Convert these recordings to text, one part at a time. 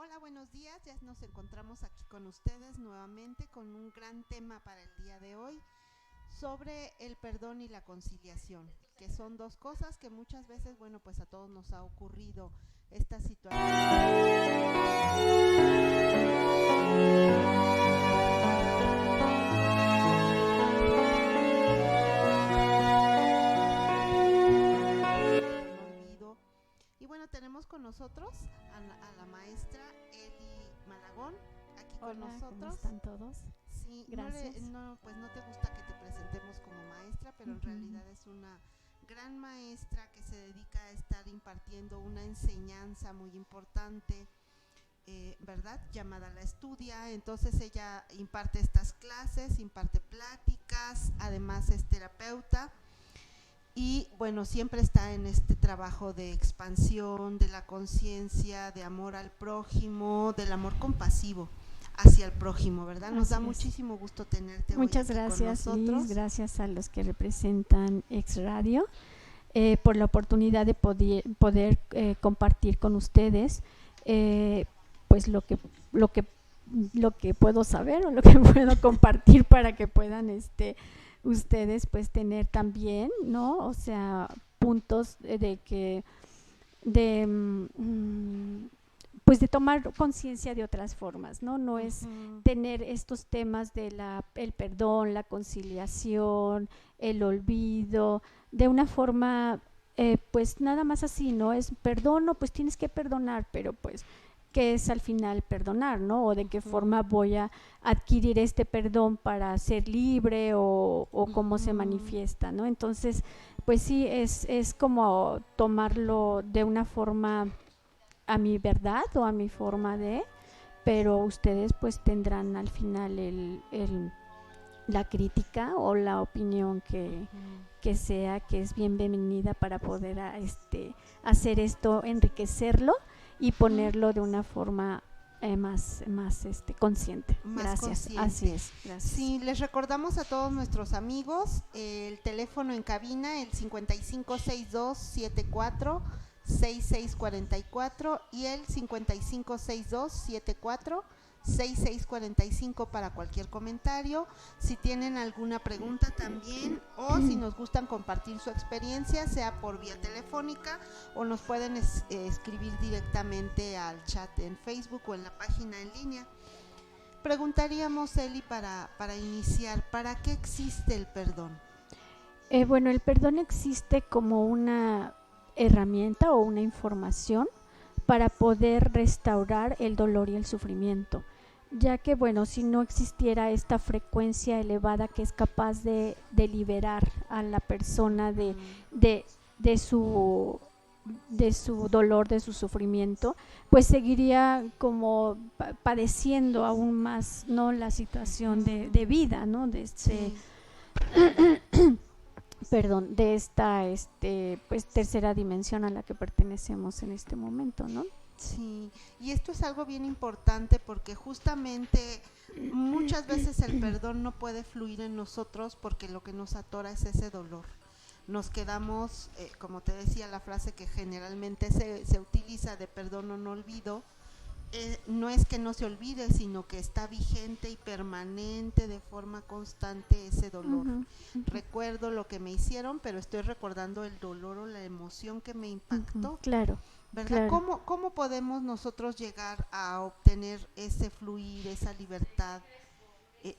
Hola, buenos días. Ya nos encontramos aquí con ustedes nuevamente con un gran tema para el día de hoy sobre el perdón y la conciliación, que son dos cosas que muchas veces, bueno, pues a todos nos ha ocurrido esta situación. Y bueno, tenemos con nosotros a la maestra Eli Malagón aquí con Hola, nosotros. ¿cómo están todos? Sí, gracias. Pues no te gusta que te presentemos como maestra, pero en realidad es una gran maestra que se dedica a estar impartiendo una enseñanza muy importante, ¿verdad? Llamada La Estudia. Entonces ella imparte estas clases, imparte pláticas, además es terapeuta. Y bueno, siempre está en este trabajo de expansión de la conciencia, de amor al prójimo, del amor compasivo hacia el prójimo, ¿verdad? Nos da muchísimo gusto tenerte Muchas hoy aquí gracias, con nosotros. Liz, gracias a los que representan Ex Radio por la oportunidad de poder compartir con ustedes pues lo que puedo saber o lo que puedo compartir para que puedan ustedes pues tener también, ¿no? O sea, puntos pues de tomar conciencia de otras formas, ¿no? No es tener estos temas de el perdón, la conciliación, el olvido, de una forma pues nada más así, ¿no? Es perdono, pues tienes que perdonar, pero pues qué es al final perdonar, ¿no? O de qué forma voy a adquirir este perdón para ser libre o cómo se manifiesta, ¿no? Entonces, pues sí, es como tomarlo de una forma a mi verdad o a mi forma de, pero ustedes pues tendrán al final la crítica o la opinión que sea, que es bienvenida para poder hacer esto, enriquecerlo y ponerlo de una forma más consciente. Más gracias, consciente. Así es, gracias. Sí, les recordamos a todos nuestros amigos el teléfono en cabina, el 556274 6644 y el 556274 6645 para cualquier comentario. Si tienen alguna pregunta también o si nos gustan compartir su experiencia, sea por vía telefónica o nos pueden escribir directamente al chat en Facebook o en la página en línea. Preguntaríamos, Eli, para iniciar, ¿para qué existe el perdón? Bueno, el perdón existe como una herramienta o una información para poder restaurar el dolor y el sufrimiento, ya que bueno, si no existiera esta frecuencia elevada que es capaz de liberar a la persona de su dolor, de su sufrimiento, pues seguiría como padeciendo aún más, ¿no? La situación de vida, ¿no? De perdón, de esta pues tercera dimensión a la que pertenecemos en este momento, ¿no? Sí, y esto es algo bien importante porque justamente muchas veces el perdón no puede fluir en nosotros porque lo que nos atora es ese dolor. Nos quedamos, como te decía, la frase que generalmente se utiliza de perdón o no olvido, no es que no se olvide, sino que está vigente y permanente de forma constante ese dolor. Recuerdo lo que me hicieron, pero estoy recordando el dolor o la emoción que me impactó. Claro. ¿verdad? Claro. ¿Cómo podemos nosotros llegar a obtener ese fluir, esa libertad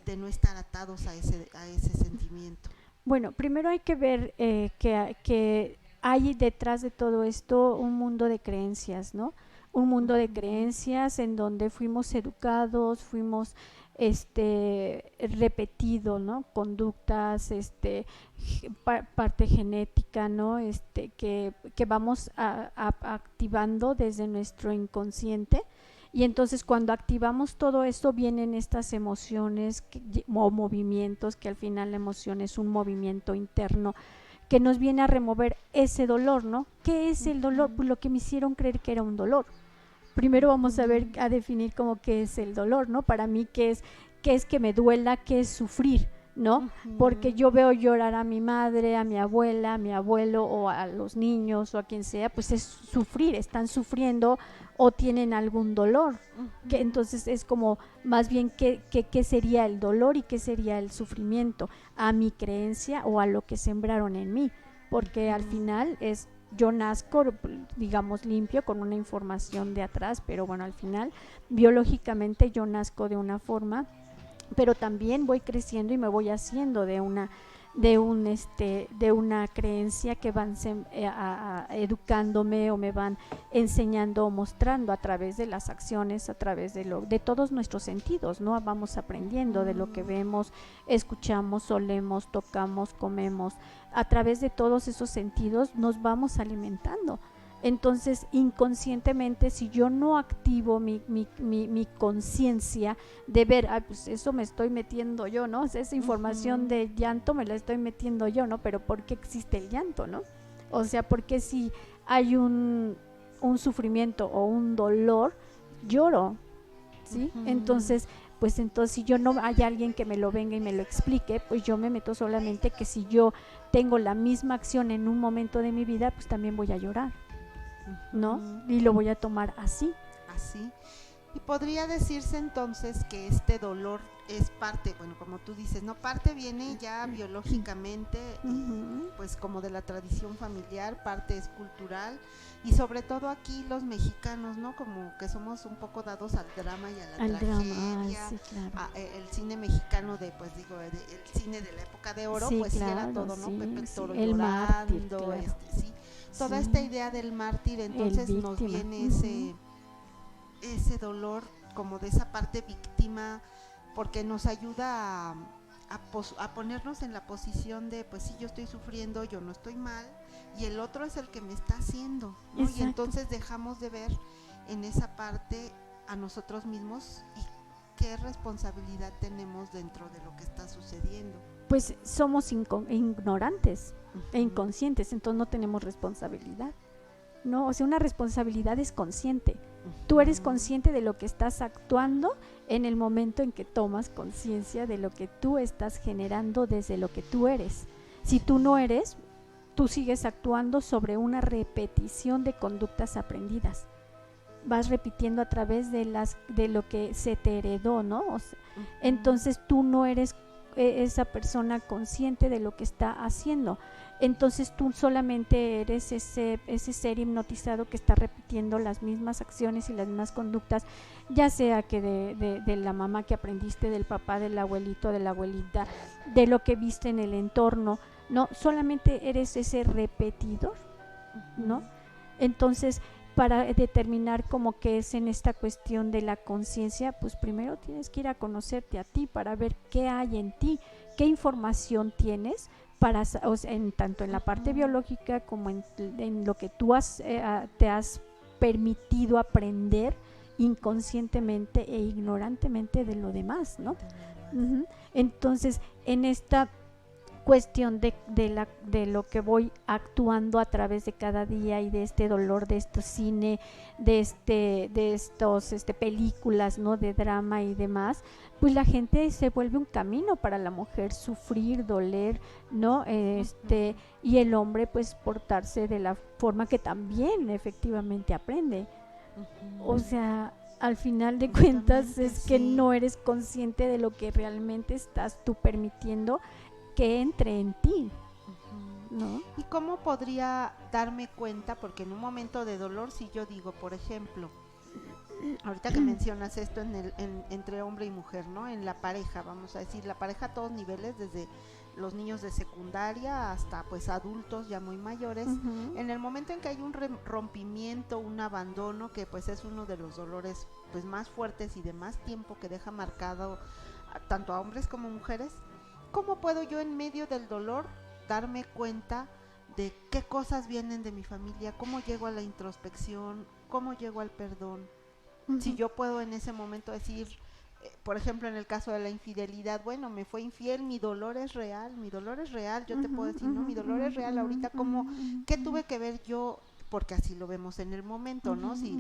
de no estar atados a ese sentimiento? Bueno, primero hay que ver que hay detrás de todo esto un mundo de creencias, ¿no? Un mundo de Ujú, creencias en donde fuimos educados, fuimos repetido, ¿no? Conductas, parte genética, ¿no? Que vamos activando desde nuestro inconsciente. Y entonces cuando activamos todo esto vienen estas emociones o movimientos, que al final la emoción es un movimiento interno que nos viene a remover ese dolor, ¿no? ¿Qué es el dolor? ujú, Pues lo que me hicieron creer que era un dolor. Primero vamos a ver, ujú, a definir como qué es el dolor, ¿no? Para mí, qué es que me duela, qué es sufrir, ¿no? Porque ujú, yo veo llorar a mi madre, a mi abuela, a mi abuelo o a los niños o a quien sea, pues es sufrir, están sufriendo o tienen algún dolor. Que ujú, entonces es como más bien qué sería el dolor y qué sería el sufrimiento, a mi creencia o a lo que sembraron en mí, porque al ujú. final es yo nazco, digamos, limpio con una información de atrás, pero bueno, al final biológicamente yo nazco de una forma, pero también voy creciendo y me voy haciendo de una creencia que van educándome o me van enseñando o mostrando a través de las acciones, a través de todos nuestros sentidos, ¿no? Vamos aprendiendo de lo que Ujú, vemos, escuchamos, olemos, tocamos, comemos, a través de todos esos sentidos nos vamos alimentando. Entonces, inconscientemente, si yo no activo mi conciencia de ver, pues eso me estoy metiendo yo, ¿no? O sea, esa información ujú, de llanto me la estoy metiendo yo, ¿no? Pero ¿por qué existe el llanto, no? O sea, ¿por qué si hay un sufrimiento o un dolor, lloro, ¿sí? ujú. Entonces, pues entonces si yo no hay alguien que me lo venga y me lo explique, pues yo me meto solamente que si yo tengo la misma acción en un momento de mi vida, pues también voy a llorar, ¿no? Ujú. Y lo voy a tomar así. Así. Y podría decirse entonces que este dolor es parte, bueno, como tú dices, no parte viene ya biológicamente, Ujú. pues como de la tradición familiar, parte es cultural y sobre todo aquí los mexicanos, ¿no? Como que somos un poco dados al drama y a la Al drama, ay, tragedia. sí, claro. El cine mexicano de, pues digo, el cine de la época de oro, Sí, pues sí era claro, todo, ¿no? Pepe sí, el sí. Toro El mártir, llorando, claro. sí. Toda Sí. esta idea del mártir, El entonces nos víctima. viene Ujú. ese dolor como de esa parte víctima, porque nos ayuda a ponernos en la posición de, pues sí, yo estoy sufriendo, yo no estoy mal, y el otro es el que me está haciendo, ¿no? Y Exacto. entonces dejamos de ver en esa parte a nosotros mismos y qué responsabilidad tenemos dentro de lo que está sucediendo. Pues somos ignorantes e Ujú, inconscientes, entonces no tenemos responsabilidad. No, o sea, una responsabilidad es consciente. Tú eres ujú, consciente de lo que estás actuando en el momento en que tomas conciencia de lo que tú estás generando desde lo que tú eres. Si tú no sí, eres, tú sigues actuando sobre una repetición de conductas aprendidas. Vas repitiendo a través de lo que se te heredó, ¿no? O sea, ujú, entonces tú no eres esa persona consciente de lo que está haciendo. Entonces tú solamente eres ese ser hipnotizado que está repitiendo las mismas acciones y las mismas conductas, ya sea que de la mamá que aprendiste, del papá, del abuelito, de la abuelita, de lo que viste en el entorno, no, solamente eres ese repetidor, ¿no? ujú, Entonces, para determinar cómo que es en esta cuestión de la conciencia, pues primero tienes que ir a conocerte a ti para ver qué hay en ti, qué información tienes para, o sea, tanto en la parte ujú. biológica como en lo que tú te has permitido aprender inconscientemente e ignorantemente de lo demás, ¿no? De lo demás. Uh-huh. Entonces, en esta cuestión de lo que voy actuando a través de cada día y de este dolor, de este cine, de estos películas, ¿no? De drama y demás, pues la gente se vuelve un camino para la mujer sufrir, doler, ¿no? Ujú, Y el hombre pues portarse de la forma que también efectivamente aprende. O ujú. sea, al final de cuentas Justamente es que sí. no eres consciente de lo que realmente estás tú permitiendo que entre en ti. ¿no? ¿Y cómo podría darme cuenta? Porque en un momento de dolor, si yo digo, por ejemplo, ahorita que mencionas esto entre hombre y mujer, ¿no? En la pareja, vamos a decir, la pareja a todos niveles, desde los niños de secundaria hasta pues adultos ya muy mayores, en el momento en que hay un rompimiento, un abandono, que pues es uno de los dolores pues más fuertes y de más tiempo que deja marcado tanto a hombres como mujeres, ¿cómo puedo yo en medio del dolor darme cuenta de qué cosas vienen de mi familia? ¿Cómo llego a la introspección? ¿Cómo llego al perdón? Si yo puedo en ese momento decir, por ejemplo, en el caso de la infidelidad, bueno, me fue infiel, mi dolor es real, yo te puedo decir, no, mi dolor es real, ahorita como, ¿qué tuve que ver yo? Porque así lo vemos en el momento, ¿no? Si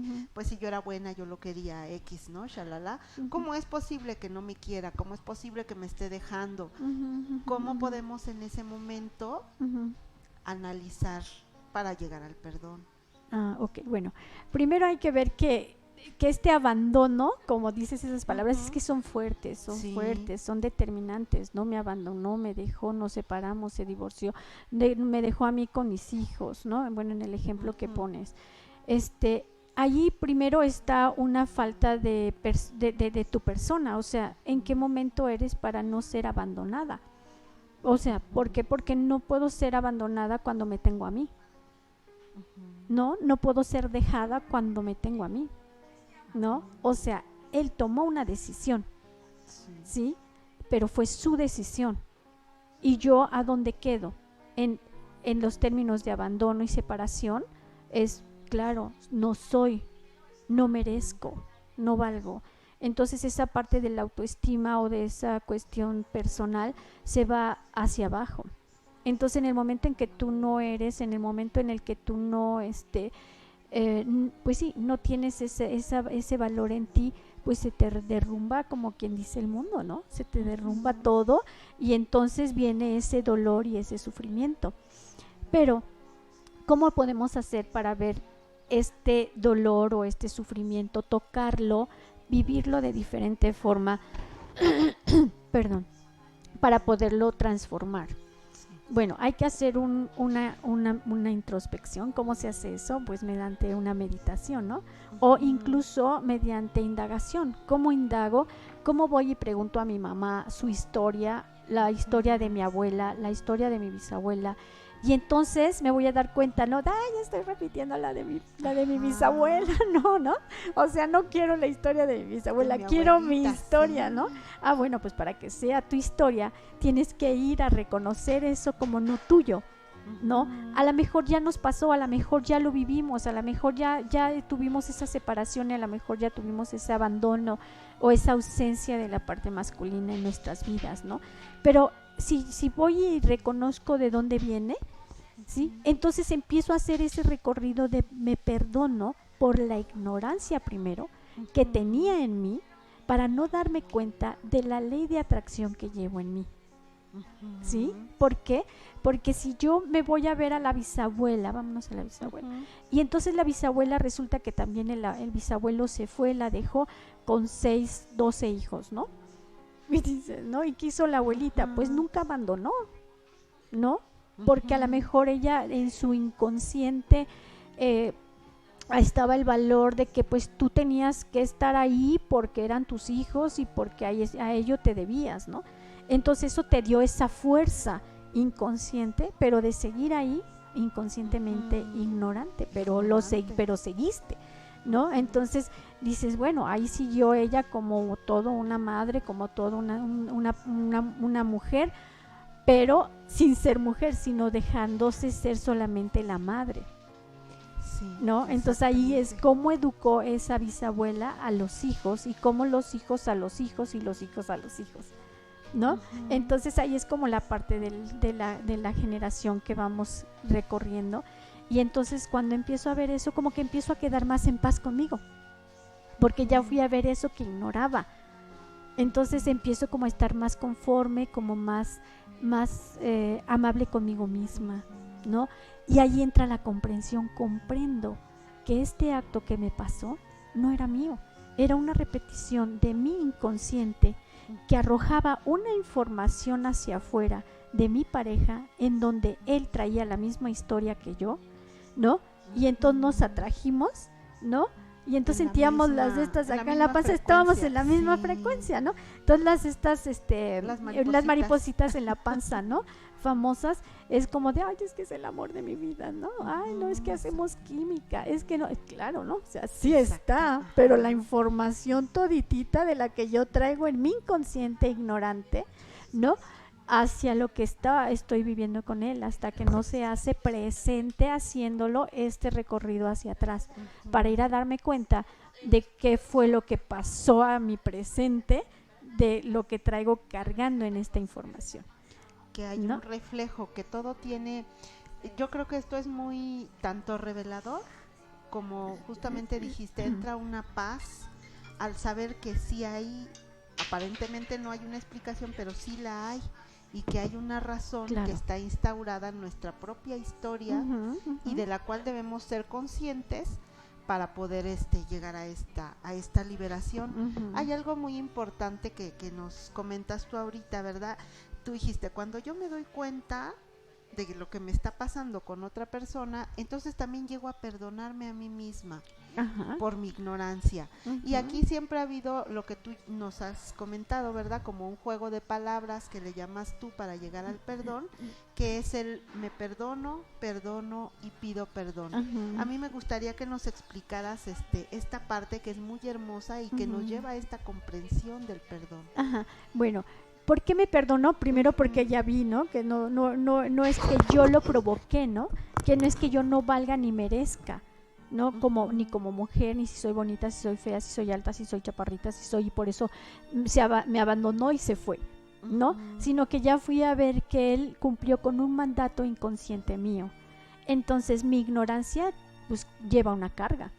yo era buena, yo lo quería X, ¿no? Shalala. ¿Cómo es posible que no me quiera? ¿Cómo es posible que me esté dejando? ¿Cómo podemos en ese momento analizar para llegar al perdón? Ok, bueno, primero hay que ver que este abandono, como dices esas palabras, es que son fuertes, son determinantes, ¿no? Me abandonó, me dejó, nos separamos, se divorció, me dejó a mí con mis hijos, ¿no? Bueno, en el ejemplo que pones. Allí primero está una falta de tu persona, o sea, ¿en qué momento eres para no ser abandonada? O sea, ¿por qué? Porque no puedo ser abandonada cuando me tengo a mí. No puedo ser dejada cuando me tengo a mí, ¿no? O sea, él tomó una decisión, ¿sí? Pero fue su decisión. Y yo, ¿a dónde quedo? En los términos de abandono y separación, es claro, no soy, no merezco, no valgo. Entonces esa parte de la autoestima o de esa cuestión personal se va hacia abajo. Entonces en el momento en que tú no eres, en el momento en el que tú no pues sí, no tienes ese valor en ti, pues se te derrumba, como quien dice, el mundo, ¿no? Se te derrumba todo y entonces viene ese dolor y ese sufrimiento. Pero, ¿cómo podemos hacer para ver este dolor o este sufrimiento, tocarlo, vivirlo de diferente forma, perdón, para poderlo transformar? Bueno, hay que hacer una introspección. ¿Cómo se hace eso? Pues mediante una meditación, ¿no? O incluso mediante indagación. ¿Cómo indago? ¿Cómo voy y pregunto a mi mamá su historia, la historia de mi abuela, la historia de mi bisabuela? Y entonces me voy a dar cuenta, no, ya estoy repitiendo la de mi bisabuela, no, o sea, no quiero la historia de mi bisabuela, quiero mi historia, ¿no? Bueno, pues para que sea tu historia, tienes que ir a reconocer eso como no tuyo, ¿no? A lo mejor ya nos pasó, a lo mejor ya lo vivimos, a lo mejor ya tuvimos esa separación y a lo mejor ya tuvimos ese abandono o esa ausencia de la parte masculina en nuestras vidas, ¿no? Pero si voy y reconozco de dónde viene, ¿sí? Entonces empiezo a hacer ese recorrido de me perdono por la ignorancia primero que tenía en mí para no darme cuenta de la ley de atracción que llevo en mí, ¿sí? ¿Por qué? Porque si yo me voy a ver a la bisabuela, vámonos a la bisabuela, y entonces la bisabuela resulta que también el bisabuelo se fue, la dejó con 6, 12 hijos, ¿no? Y dices, ¿no? ¿Y qué hizo la abuelita? Pues nunca abandonó, ¿no? Porque a lo mejor ella en su inconsciente estaba el valor de que pues tú tenías que estar ahí porque eran tus hijos y porque a ello te debías, ¿no? Entonces eso te dio esa fuerza inconsciente, pero de seguir ahí inconscientemente ignorante, pero seguiste, ¿no? Entonces dices, bueno, ahí siguió ella como todo una madre, como toda una mujer, pero sin ser mujer, sino dejándose ser solamente la madre, ¿no? Entonces ahí es cómo educó esa bisabuela a los hijos y cómo los hijos a los hijos y los hijos a los hijos, ¿no? Entonces ahí es como la parte de la generación que vamos recorriendo. Y entonces cuando empiezo a ver eso, como que empiezo a quedar más en paz conmigo, porque ya fui a ver eso que ignoraba. Entonces empiezo como a estar más conforme, como más amable conmigo misma, ¿no? Y ahí entra la comprensión. Comprendo que este acto que me pasó no era mío, era una repetición de mi inconsciente que arrojaba una información hacia afuera de mi pareja en donde él traía la misma historia que yo, ¿no? Y entonces nos atrajimos, ¿no? Y entonces sentíamos las de estas acá en la panza, estábamos en la misma frecuencia, ¿no? Entonces las maripositas en la panza, ¿no? Famosas, es como de, ay, es que es el amor de mi vida, ¿no? Ay, no, es que hacemos química, es que no, claro, ¿no? O sea, sí está, pero la información toditita de la que yo traigo en mi inconsciente ignorante, ¿no? Hacia lo que estoy viviendo con él, hasta que no se hace presente haciéndolo este recorrido hacia atrás, para ir a darme cuenta de qué fue lo que pasó a mi presente, de lo que traigo cargando en esta información. Que hay un reflejo, que todo tiene, yo creo que esto es muy tanto revelador, como justamente dijiste, entra una paz al saber que sí hay, aparentemente no hay una explicación, pero sí la hay, y que hay una razón que está instaurada en nuestra propia historia, y de la cual debemos ser conscientes para poder llegar a esta liberación. Hay algo muy importante que nos comentas tú ahorita, ¿verdad? Tú dijiste, cuando yo me doy cuenta de lo que me está pasando con otra persona, entonces también llego a perdonarme a mí misma por mi ignorancia. Y aquí siempre ha habido lo que tú nos has comentado, ¿verdad? Como un juego de palabras que le llamas tú para llegar al perdón, que es el me perdono, perdono y pido perdón. A mí me gustaría que nos explicaras esta parte que es muy hermosa y que nos lleva a esta comprensión del perdón. Bueno, ¿por qué me perdonó? Primero porque ya vi, ¿no? Que no es que yo lo provoqué, ¿no? Que no es que yo no valga ni merezca, ¿no? Ni como mujer, ni si soy bonita, si soy fea, si soy alta, si soy chaparrita, si soy, y por eso me abandonó y se fue, ¿no? Sino que ya fui a ver que él cumplió con un mandato inconsciente mío. Entonces mi ignorancia, pues, lleva una carga,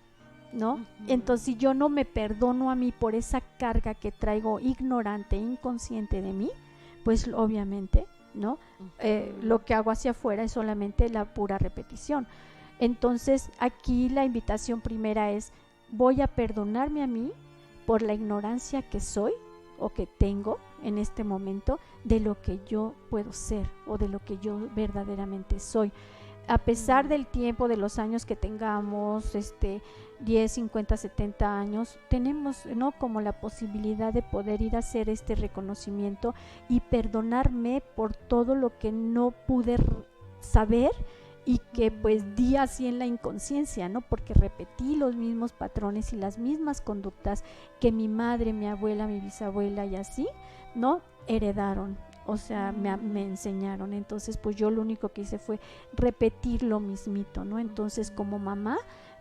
¿no? Entonces, si yo no me perdono a mí por esa carga que traigo ignorante, inconsciente de mí, pues obviamente, ¿no? Lo que hago hacia afuera es solamente la pura repetición. Entonces, aquí la invitación primera es, voy a perdonarme a mí por la ignorancia que soy o que tengo en este momento de lo que yo puedo ser o de lo que yo verdaderamente soy. A pesar del tiempo, de los años que tengamos, 10, 50, 70 años, tenemos, ¿no?, como la posibilidad de poder ir a hacer este reconocimiento y perdonarme por todo lo que no pude saber y que pues di así en la inconsciencia, ¿no? Porque repetí los mismos patrones y las mismas conductas que mi madre, mi abuela, mi bisabuela y así, ¿no?, heredaron. O sea, me enseñaron. Entonces, pues yo lo único que hice fue repetir lo mismito, ¿no? Entonces, como mamá,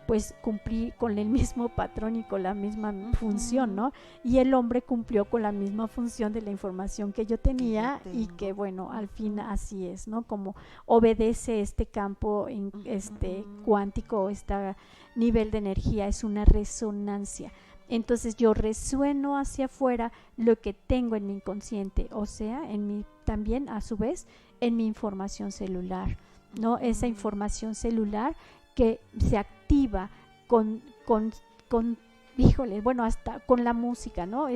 pues cumplí con el mismo patrón y con la misma función, ¿no? Y el hombre cumplió con la misma función de la información que yo tenía y que, bueno, al fin así es, ¿no? Como obedece este campo cuántico, este nivel de energía, es una resonancia. Entonces yo resueno hacia afuera lo que tengo en mi inconsciente, o sea, también a su vez en mi información celular, ¿no? Esa información celular que se activa híjole, bueno, hasta con la música, ¿no?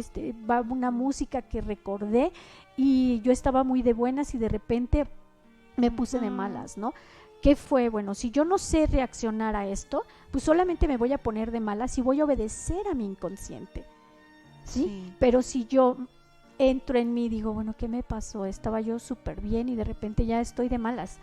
Va una música que recordé y yo estaba muy de buenas y de repente me puse de malas, ¿no? ¿Qué fue? Bueno, si yo no sé reaccionar a esto, pues solamente me voy a poner de malas y voy a obedecer a mi inconsciente, ¿sí? Pero si yo entro en mí y digo, bueno, ¿qué me pasó? Estaba yo súper bien y de repente ya estoy de malas.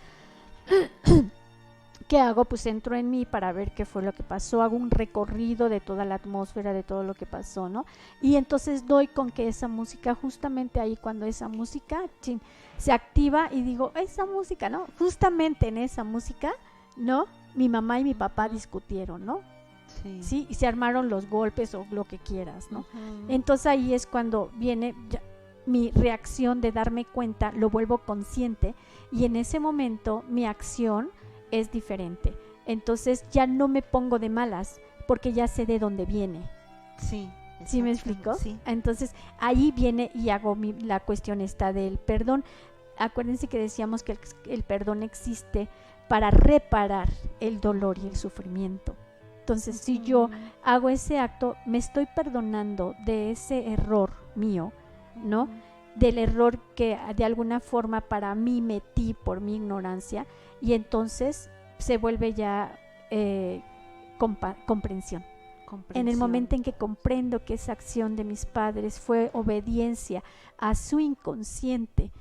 ¿Qué hago? Pues entro en mí para ver qué fue lo que pasó, hago un recorrido de toda la atmósfera, de todo lo que pasó, ¿no? Y entonces doy con que esa música, justamente ahí cuando esa música se activa y digo, esa música, ¿no? Justamente en esa música, ¿no? Mi mamá y mi papá discutieron, ¿no? Sí, y se armaron los golpes o lo que quieras, ¿no? Entonces ahí es cuando viene mi reacción de darme cuenta, lo vuelvo consciente y en ese momento mi acción es diferente. Entonces ya no me pongo de malas porque ya sé de dónde viene. ¿Sí me explico? Sí. Entonces ahí viene y hago la cuestión esta del perdón. Acuérdense que decíamos que el perdón existe para reparar el dolor y el sufrimiento, Entonces, si yo hago ese acto, me estoy perdonando de ese error mío, ¿no? Del error que de alguna forma para mí metí por mi ignorancia, y entonces se vuelve ya comprensión. En el momento en que comprendo que esa acción de mis padres fue obediencia a su inconsciente,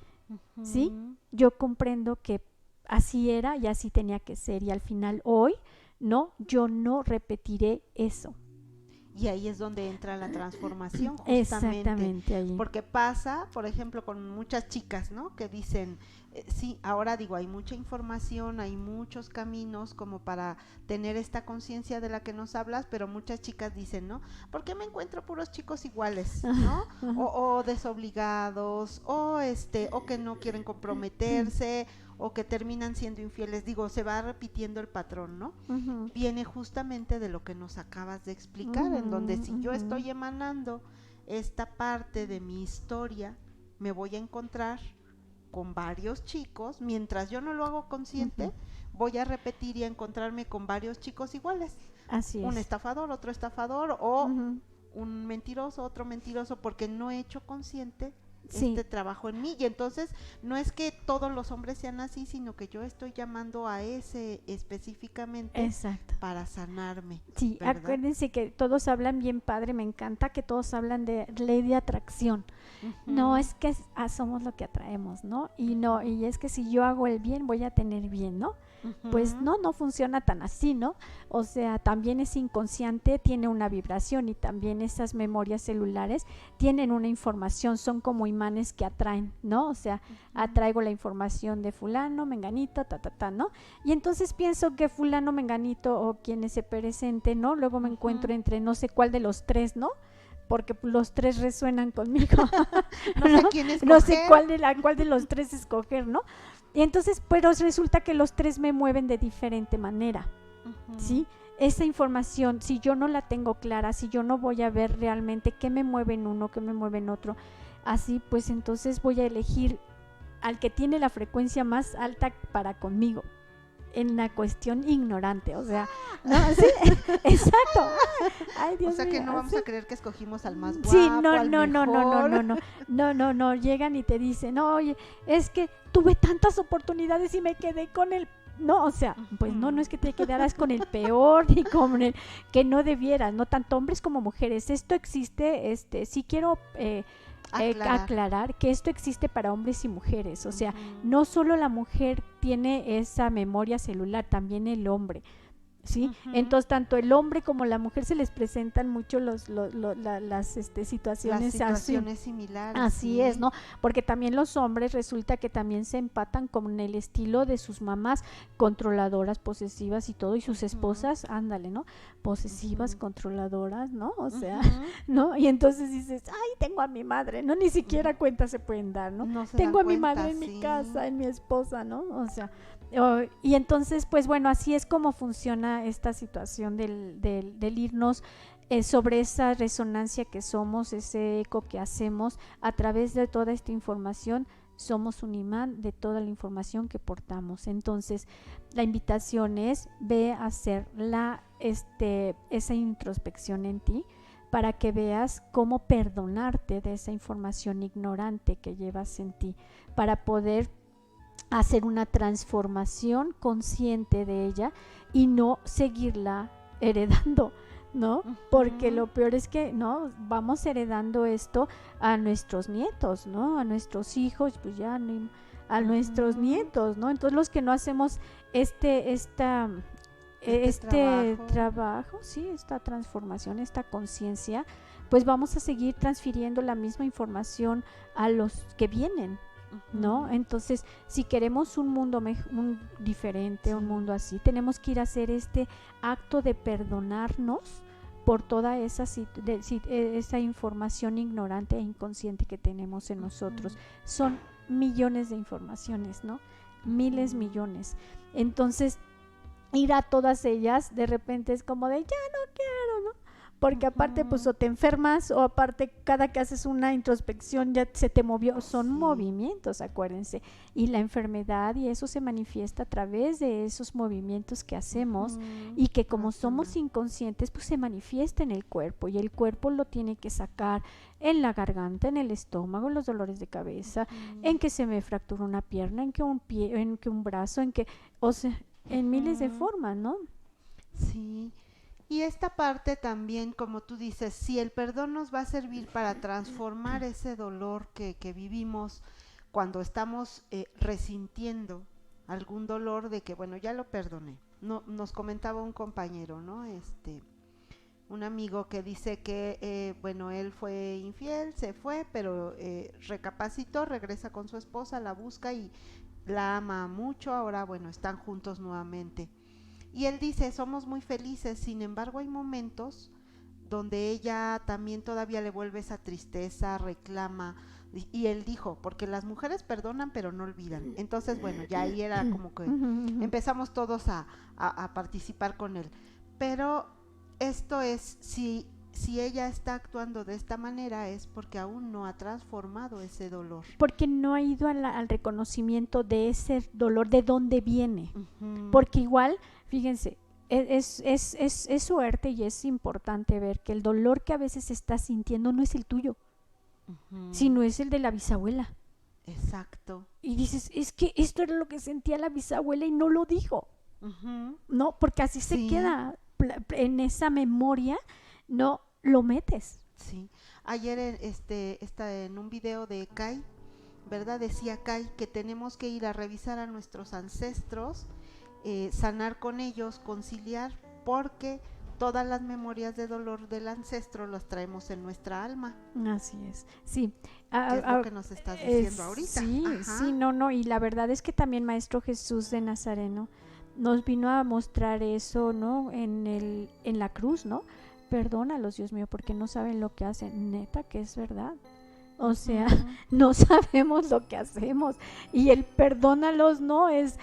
¿sí? Yo comprendo que así era y así tenía que ser, y al final hoy, ¿no? Yo no repetiré eso. Y ahí es donde entra la transformación, justamente. Exactamente ahí. Porque pasa, por ejemplo, con muchas chicas, ¿no? Que dicen, sí, ahora digo, hay mucha información, hay muchos caminos como para tener esta conciencia de la que nos hablas, pero muchas chicas dicen, ¿no? ¿Por qué me encuentro puros chicos iguales, ¿no? O desobligados, o que no quieren comprometerse, o que terminan siendo infieles. Digo, se va repitiendo el patrón, ¿no? Viene justamente de lo que nos acabas de explicar, en donde si yo estoy emanando esta parte de mi historia, me voy a encontrar con varios chicos, mientras yo no lo hago consciente, voy a repetir y a encontrarme con varios chicos iguales. Así es. Un estafador, otro estafador, o un mentiroso, otro mentiroso, porque no he hecho consciente este trabajo en mí. Y entonces no es que todos los hombres sean así, sino que yo estoy llamando a ese específicamente. Exacto. Para sanarme. Sí, ¿verdad? Acuérdense que todos hablan bien padre, me encanta que todos hablan de ley de atracción. No es que somos lo que atraemos, ¿no? Y es que si yo hago el bien, voy a tener bien, ¿no? Pues no funciona tan así, ¿no? O sea, también es inconsciente, tiene una vibración, y también esas memorias celulares tienen una información, son como imanes que atraen, ¿no? O sea, atraigo la información de fulano, menganito, ¿no? Y entonces pienso que fulano, menganito o quienes se presenten, ¿no? Luego me encuentro entre no sé cuál de los tres, ¿no? Porque los tres resuenan conmigo. No sé quién escoger. No sé cuál de los tres escoger, ¿no? Y entonces, pero resulta que los tres me mueven de diferente manera, ¿sí? Esa información, si yo no la tengo clara, si yo no voy a ver realmente qué me mueve en uno, qué me mueve en otro, así pues entonces voy a elegir al que tiene la frecuencia más alta para conmigo, en la cuestión ignorante, o sea, ¿no? Sí, exacto. Ay, Dios o sea, mío, que no vamos ¿sí? a creer que escogimos al más guapo, Sí, al mejor. no, llegan y te dicen, oye, es que tuve tantas oportunidades y me quedé con el, no, o sea, pues no es que te quedaras con el peor ni con el que no debieras, no tanto hombres como mujeres, esto existe, sí quiero aclarar que esto existe para hombres y mujeres, o sea, no solo la mujer tiene esa memoria celular, también el hombre, ¿sí? Entonces tanto el hombre como la mujer se les presentan mucho las situaciones así. Similares. Así es, ¿no? Porque también los hombres resulta que también se empatan con el estilo de sus mamás controladoras, posesivas y todo, y sus esposas, ándale, ¿no? Posesivas, controladoras, ¿no? O sea, ¿no? Y entonces dices, ay, tengo a mi madre, ¿no? Ni siquiera cuenta se pueden dar, ¿no? Tengo a mi madre en mi casa, en mi esposa, ¿no? O sea, y entonces, pues bueno, así es como funciona esta situación del irnos sobre esa resonancia que somos, ese eco que hacemos a través de toda esta información. Somos un imán de toda la información que portamos. Entonces, la invitación es, ve a hacer esa introspección en ti para que veas cómo perdonarte de esa información ignorante que llevas en ti, para poder hacer una transformación consciente de ella y no seguirla heredando, ¿no? Porque lo peor es que no vamos heredando esto a nuestros nietos, ¿no? A nuestros hijos, pues ya no, a nuestros nietos, ¿no? Entonces los que no hacemos este trabajo, sí, esta transformación, esta conciencia, pues vamos a seguir transfiriendo la misma información a los que vienen, ¿no? Entonces, si queremos un mundo diferente, un mundo así, tenemos que ir a hacer este acto de perdonarnos por toda esa información ignorante e inconsciente que tenemos en nosotros. Son millones de informaciones, ¿no? Miles, millones. Entonces, ir a todas ellas de repente es como de, ya no quiero, ¿no? porque aparte pues o te enfermas o aparte cada que haces una introspección ya se te movió, son movimientos, acuérdense, y la enfermedad y eso se manifiesta a través de esos movimientos que hacemos y que como somos inconscientes pues se manifiesta en el cuerpo y el cuerpo lo tiene que sacar en la garganta, en el estómago, en los dolores de cabeza, en que se me fractura una pierna, en que un pie, en que un brazo, en que, o sea, en miles de formas, ¿no? Sí. Y esta parte también, como tú dices, si el perdón nos va a servir para transformar ese dolor que vivimos cuando estamos resintiendo algún dolor de que, bueno, ya lo perdoné. No, nos comentaba un compañero, ¿no? Un amigo que dice que, bueno, él fue infiel, se fue, pero recapacitó, regresa con su esposa, la busca y la ama mucho, ahora, bueno, están juntos nuevamente. Y él dice, somos muy felices, sin embargo hay momentos donde ella también todavía le vuelve esa tristeza, reclama, y él dijo, porque las mujeres perdonan pero no olvidan. Entonces, bueno, ya ahí era como que empezamos todos a participar con él. Pero esto es, si ella está actuando de esta manera es porque aún no ha transformado ese dolor. Porque no ha ido al reconocimiento de ese dolor, de dónde viene. Porque igual, fíjense, es suerte y es importante ver que el dolor que a veces estás sintiendo no es el tuyo, sino es el de la bisabuela. Exacto. Y dices, es que esto era lo que sentía la bisabuela y no lo dijo. No, porque así se queda en esa memoria, no lo metes. Sí. Ayer en un video de Kai, ¿verdad? Decía Kai que tenemos que ir a revisar a nuestros ancestros, sanar con ellos, conciliar, porque todas las memorias de dolor del ancestro las traemos en nuestra alma. Así es, sí. ¿Qué es lo que nos estás diciendo ahorita? Sí, sí, no, y la verdad es que también Maestro Jesús de Nazareno nos vino a mostrar eso, ¿no? En la cruz, ¿no? Perdónalos, Dios mío, porque no saben lo que hacen. Neta, que es verdad. O sea, no sabemos lo que hacemos. Y el perdónalos no es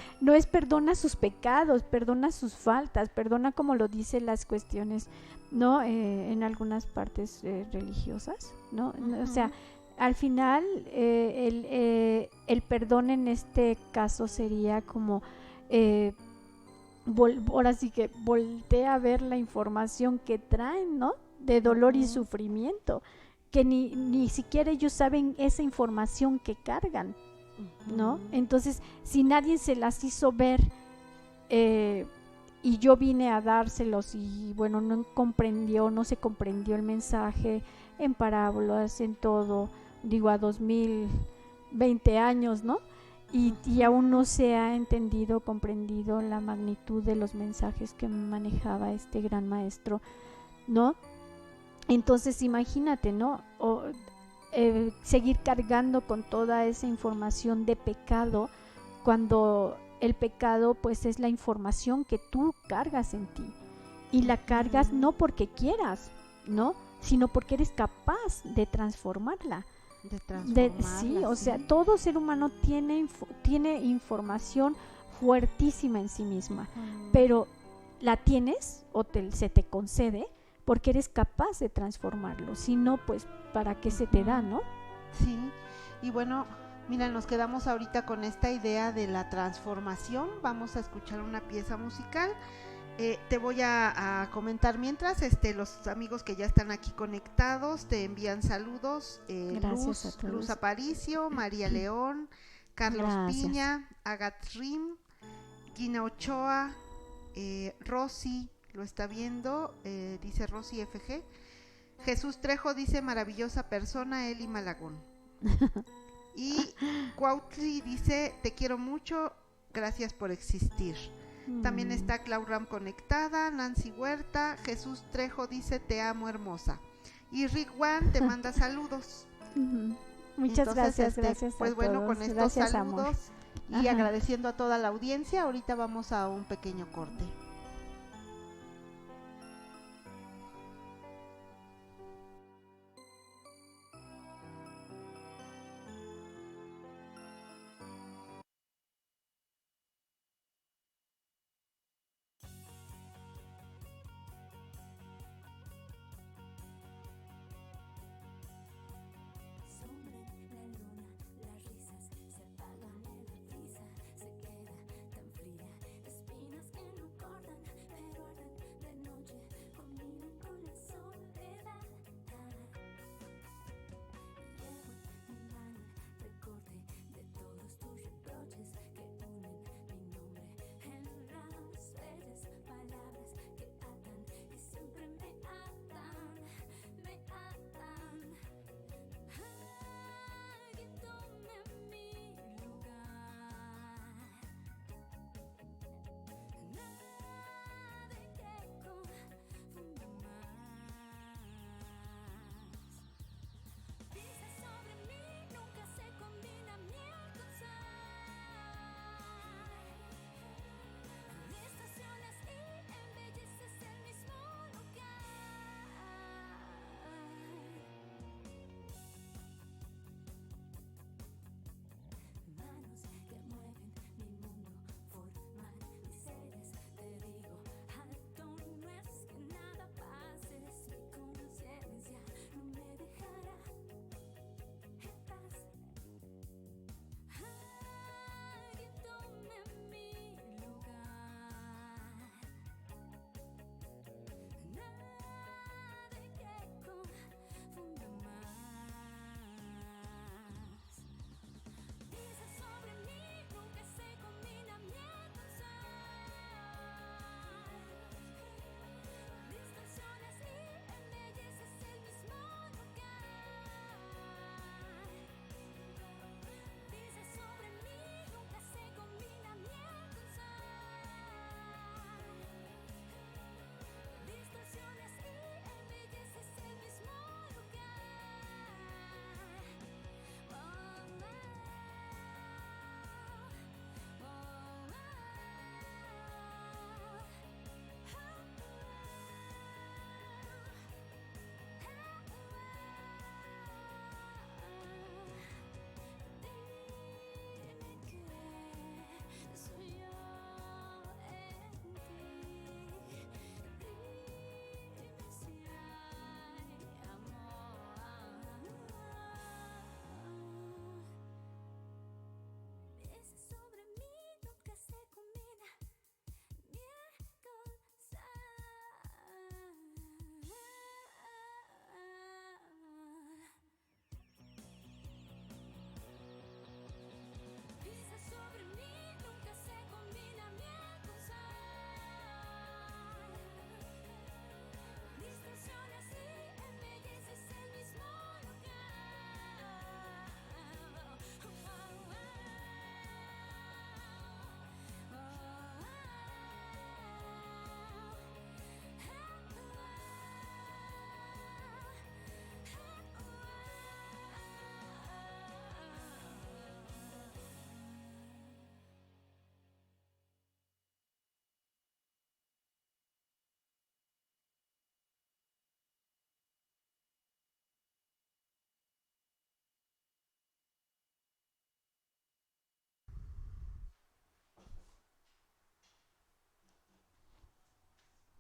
perdona sus pecados, perdona sus faltas, perdona como lo dicen las cuestiones, ¿no? En algunas partes religiosas, ¿no? O sea, al final el perdón en este caso sería como... ahora sí que voltea a ver la información que traen, ¿no? De dolor y sufrimiento, que ni siquiera ellos saben esa información que cargan, ¿no? Entonces, si nadie se las hizo ver y yo vine a dárselos y bueno, no se comprendió el mensaje en parábolas, en todo, digo a 2020 años, ¿no? Y aún no se ha entendido, comprendido la magnitud de los mensajes que manejaba este gran maestro, ¿no? Entonces imagínate, ¿no? Seguir cargando con toda esa información de pecado cuando el pecado pues es la información que tú cargas en ti y la cargas no porque quieras, ¿no? Sino porque eres capaz de transformarla. Sí, o sea, todo ser humano tiene información fuertísima en sí misma, pero la tienes o se te concede porque eres capaz de transformarlo, si no, pues, ¿para qué se te da, no? Sí, y bueno, mira, nos quedamos ahorita con esta idea de la transformación. Vamos a escuchar una pieza musical. Te voy a comentar mientras, los amigos que ya están aquí conectados te envían saludos. Luz Aparicio, María León, Carlos Piña, Agat Rim, Gina Ochoa, Rosy, lo está viendo, dice Rosy FG. Jesús Trejo dice maravillosa persona, Eli Malagón. Y Cuautli dice te quiero mucho, gracias por existir. También está Clau Ram conectada, Nancy Huerta, Jesús Trejo dice te amo hermosa. Y Rick Wan te manda saludos. Muchas gracias pues a bueno, todos. con estos gracias, saludos y agradeciendo a toda la audiencia, ahorita vamos a un pequeño corte.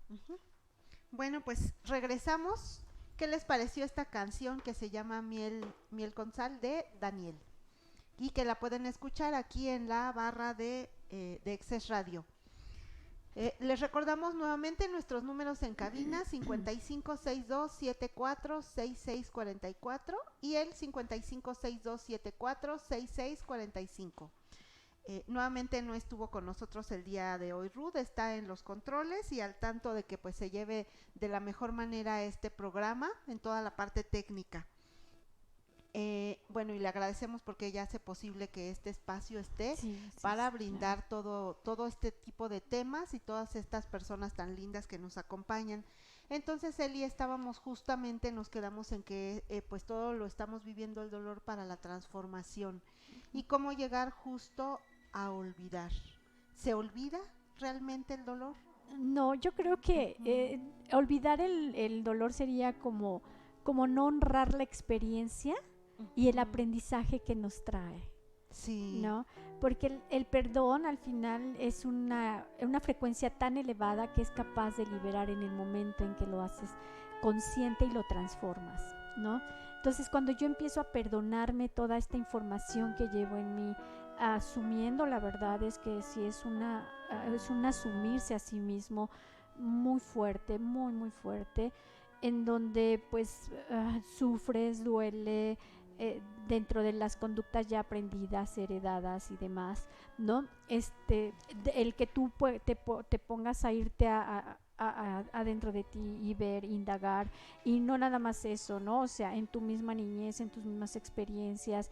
Uh-huh. Bueno, pues regresamos. ¿Qué les pareció esta canción que se llama Miel con Sal de Daniel? Y que la pueden escuchar aquí en la barra de Access Radio. Les recordamos nuevamente nuestros números en cabina: 5562746644 y el 5562746645. Nuevamente no estuvo con nosotros el día de hoy Ruth, está en los controles y al tanto de que pues se lleve de la mejor manera este programa en toda la parte técnica. Bueno, y le agradecemos porque ella hace posible que este espacio esté para brindar todo este tipo de temas y todas estas personas tan lindas que nos acompañan. Entonces, Eli, nos quedamos en que pues todo lo estamos viviendo el dolor para la transformación y cómo llegar justo a olvidar. ¿Se olvida realmente el dolor? No, yo creo que olvidar el dolor sería como no honrar la experiencia y el aprendizaje que nos trae. Sí. ¿No? Porque el perdón al final es una frecuencia tan elevada que es capaz de liberar en el momento en que lo haces consciente y lo transformas, ¿no? Entonces, cuando yo empiezo a perdonarme toda esta información que llevo en mí, asumiendo, la verdad es que sí es un asumirse a sí mismo muy fuerte, muy, muy fuerte, en donde pues sufres, duele, dentro de las conductas ya aprendidas, heredadas y demás, ¿no? El que tú te pongas a irte adentro de ti y ver, indagar, y no nada más eso, ¿no? O sea, en tu misma niñez, en tus mismas experiencias,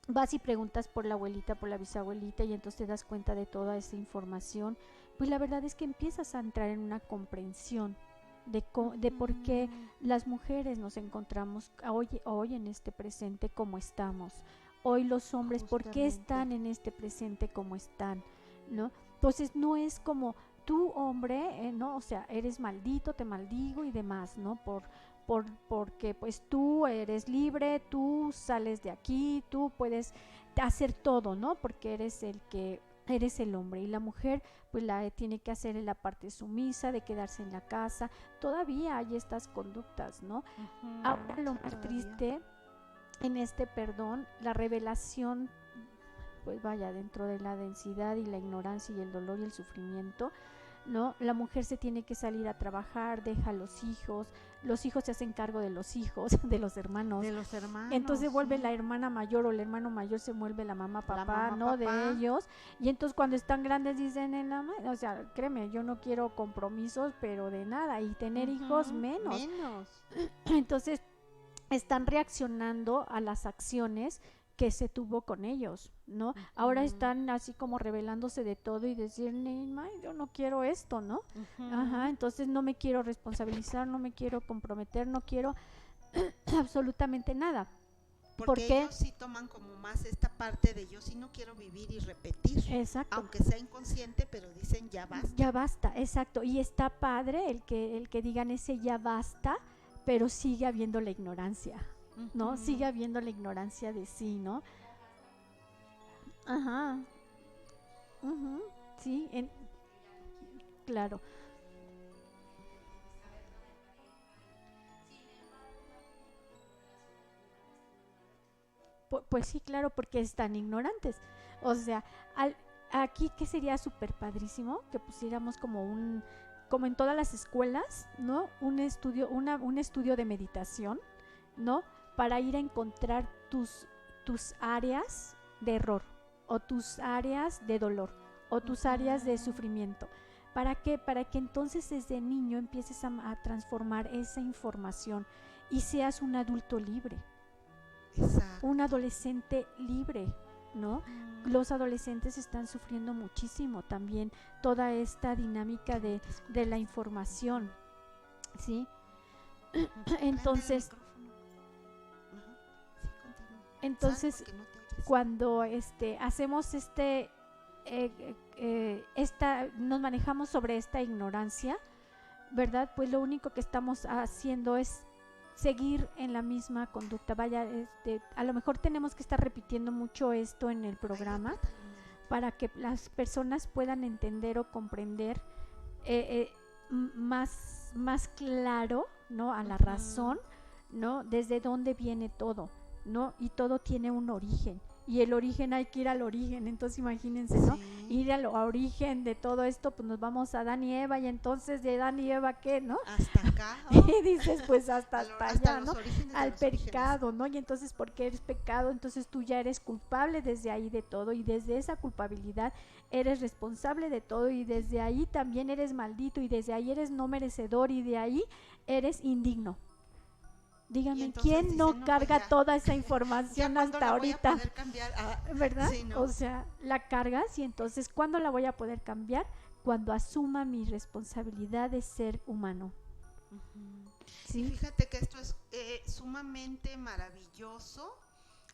vas y preguntas por la abuelita, por la bisabuelita, y entonces te das cuenta de toda esa información, pues la verdad es que empiezas a entrar en una comprensión de por qué las mujeres nos encontramos hoy en este presente como estamos, hoy los hombres por qué están en este presente como están, ¿no? Entonces no es como tú, hombre, ¿no? O sea, eres maldito, te maldigo y demás, ¿no? Porque pues tú eres libre, tú sales de aquí, tú puedes hacer todo, ¿no? Porque eres el hombre, y la mujer pues tiene que hacer en la parte sumisa, de quedarse en la casa. Todavía hay estas conductas, ¿no? Ahora lo más triste en este perdón, la revelación, pues vaya, dentro de la densidad y la ignorancia y el dolor y el sufrimiento, ¿no? La mujer se tiene que salir a trabajar, deja a los hijos se hacen cargo de los hijos, de los hermanos. Entonces vuelve la hermana mayor o el hermano mayor, se vuelve la mamá, papá, ¿no? Papá. De ellos. Y entonces cuando están grandes dicen, o sea, créeme, yo no quiero compromisos, pero de nada, y tener hijos menos. Entonces están reaccionando a las acciones que se tuvo con ellos, ¿no? Ahora están así como revelándose de todo y decir, yo no quiero esto, ¿no? Entonces no me quiero responsabilizar, no me quiero comprometer, no quiero absolutamente nada. Porque ellos sí toman como más esta parte de yo sí no quiero vivir y repetir. Exacto. Aunque sea inconsciente, pero dicen ya basta. Ya basta, exacto. Y está padre el que digan ese ya basta, pero sigue habiendo la ignorancia, ¿no? Sigue habiendo la ignorancia de sí, ¿no? Sí, claro. Pues sí, claro, porque están ignorantes. O sea, aquí que sería súper padrísimo que pusiéramos como en todas las escuelas, ¿no? Un estudio de meditación, ¿no? Para ir a encontrar tus áreas de error, o tus áreas de dolor, o tus áreas de sufrimiento. ¿Para qué? Para que entonces desde niño empieces a transformar esa información y seas un adulto libre. Exacto. Un adolescente libre, ¿no? Los adolescentes están sufriendo muchísimo también toda esta dinámica de la información, ¿sí? Entonces cuando hacemos nos manejamos sobre esta ignorancia, ¿verdad? Pues lo único que estamos haciendo es seguir en la misma conducta. Vaya, a lo mejor tenemos que estar repitiendo mucho esto en el programa para que las personas puedan entender o comprender más claro, ¿no? A la razón, ¿no? Desde dónde viene todo, ¿no? Y todo tiene un origen. Y el origen hay que ir al origen, entonces imagínense, ¿no? Sí. Ir al origen de todo esto, pues nos vamos a Adán y Eva, y entonces de Adán y Eva, ¿qué, no? Hasta acá. Y dices, pues hasta hasta allá, los ¿no? orígenes de Al los pecado, ¿no? Y entonces, porque eres pecado, entonces tú ya eres culpable desde ahí de todo, y desde esa culpabilidad eres responsable de todo, y desde ahí también eres maldito, y desde ahí eres no merecedor, y de ahí eres indigno. Díganme, ¿quién dicen, no pues carga ya, toda esa información ya hasta la voy ahorita? a poder cambiar. ¿Verdad? Sí, ¿no? O sea, la cargas, y entonces, ¿cuándo la voy a poder cambiar? Cuando asuma mi responsabilidad de ser humano. ¿Sí? Y fíjate que esto es sumamente maravilloso.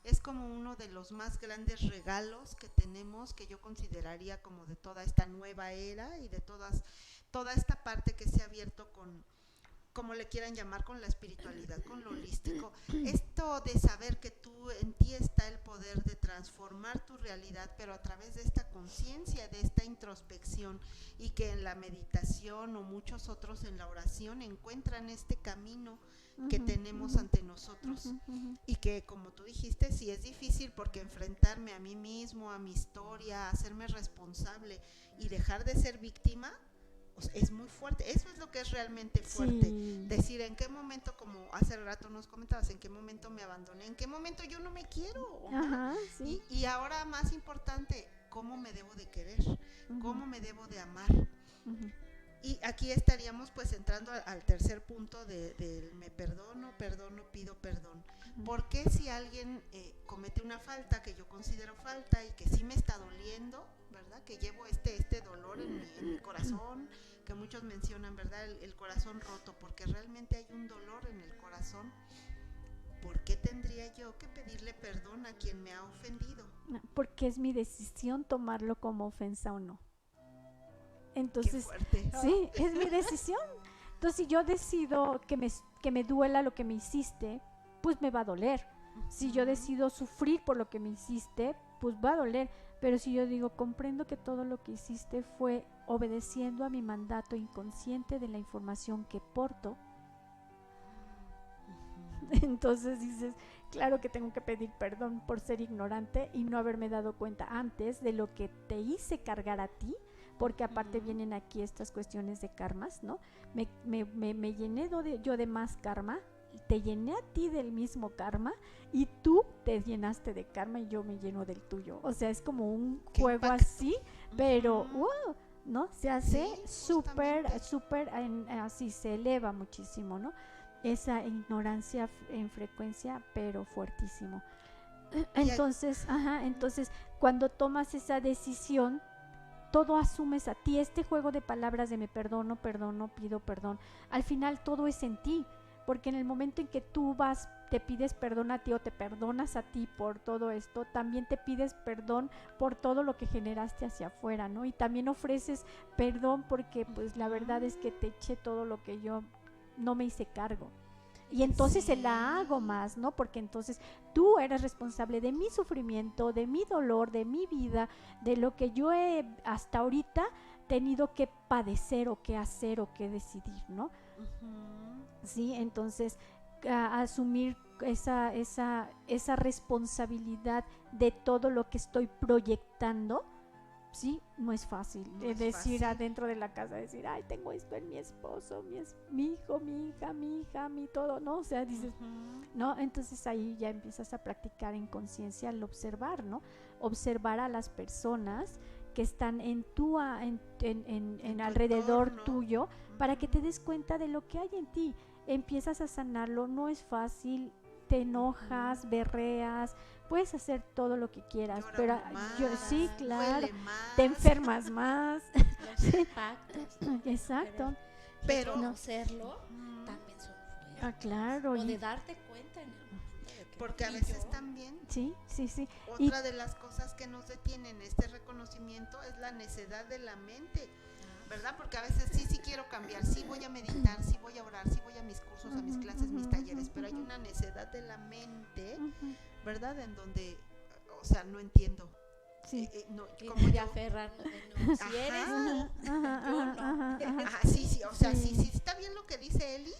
Es como uno de los más grandes regalos que tenemos, que yo consideraría como de toda esta nueva era y de toda esta parte que se ha abierto con, como le quieran llamar, con la espiritualidad, con lo holístico. Esto de saber que en ti está el poder de transformar tu realidad, pero a través de esta conciencia, de esta introspección, y que en la meditación o muchos otros en la oración encuentran este camino que tenemos ante nosotros, y que, como tú dijiste, sí es difícil, porque enfrentarme a mí mismo, a mi historia, hacerme responsable y dejar de ser víctima, es muy fuerte. Eso es lo que es realmente fuerte. Sí. Decir en qué momento, como hace rato nos comentabas, en qué momento me abandoné, en qué momento yo no me quiero. Ajá, sí. Y ahora, más importante, cómo me debo de querer, cómo me debo de amar. Y aquí estaríamos pues entrando al tercer punto del me perdono, pido perdón. Porque si alguien comete una falta que yo considero falta y que sí me está doliendo, ¿verdad? Que llevo este dolor en mi corazón, que muchos mencionan, ¿verdad? El corazón roto, porque realmente hay un dolor en el corazón. ¿Por qué tendría yo que pedirle perdón a quien me ha ofendido? Porque es mi decisión tomarlo como ofensa o no. Entonces, fuerte, ¿no? Sí, es mi decisión. Entonces, si yo decido que me duela lo que me hiciste, pues me va a doler. Si yo decido sufrir por lo que me hiciste, pues va a doler. Pero si yo digo, comprendo que todo lo que hiciste fue obedeciendo a mi mandato inconsciente de la información que porto, entonces dices, claro que tengo que pedir perdón por ser ignorante y no haberme dado cuenta antes de lo que te hice cargar a ti, porque aparte vienen aquí estas cuestiones de karmas, ¿no? Me llené yo de más karma, te llené a ti del mismo karma, y tú te llenaste de karma y yo me lleno del tuyo. O sea, es como un juego así, pero wow, ¿no? Se hace súper, así se eleva muchísimo, ¿no? Esa ignorancia en frecuencia, pero fuertísimo. Entonces, entonces cuando tomas esa decisión, todo asumes a ti. Este juego de palabras de me perdono, pido perdón, al final todo es en ti, porque en el momento en que tú te pides perdón a ti o te perdonas a ti por todo esto, también te pides perdón por todo lo que generaste hacia afuera, ¿no? Y también ofreces perdón porque pues la verdad es que te eché todo lo que yo no me hice cargo. Y entonces se la hago más, ¿no? Porque entonces tú eres responsable de mi sufrimiento, de mi dolor, de mi vida, de lo que yo he hasta ahorita tenido que padecer o que hacer o que decidir, ¿no? Sí, entonces asumir esa responsabilidad de todo lo que estoy proyectando, sí, no es fácil. Decir fácil. Adentro de la casa, decir, ay, tengo esto en mi esposo, mi hijo, mi hija, mi todo, ¿no? O sea, dices, ¿no? Entonces ahí ya empiezas a practicar en conciencia el observar, ¿no? Observar a las personas que están en alrededor entorno tuyo, para que te des cuenta de lo que hay en ti. Empiezas a sanarlo, no es fácil, te enojas, berreas, puedes hacer todo lo que quieras, llora, pero más, sí, claro, más, te enfermas más. Los impactos, ¿no? Exacto. Pero conocerlo también son fuertes. Claro. O de darte cuenta en el momento de que porque a veces también sí. Otra de las cosas que nos detienen este reconocimiento es la necedad de la mente, ¿verdad? Porque a veces sí quiero cambiar, sí voy a meditar, sí voy a orar, sí voy a mis cursos, a mis clases, mis talleres, pero hay una necedad de la mente, ¿verdad? En donde, o sea, no entiendo. Sí. No, Y como de yo. aferrarnos de no, si eres tú, yo no. Ajá, sí, o sea, Sí. sí está bien lo que dice Eli,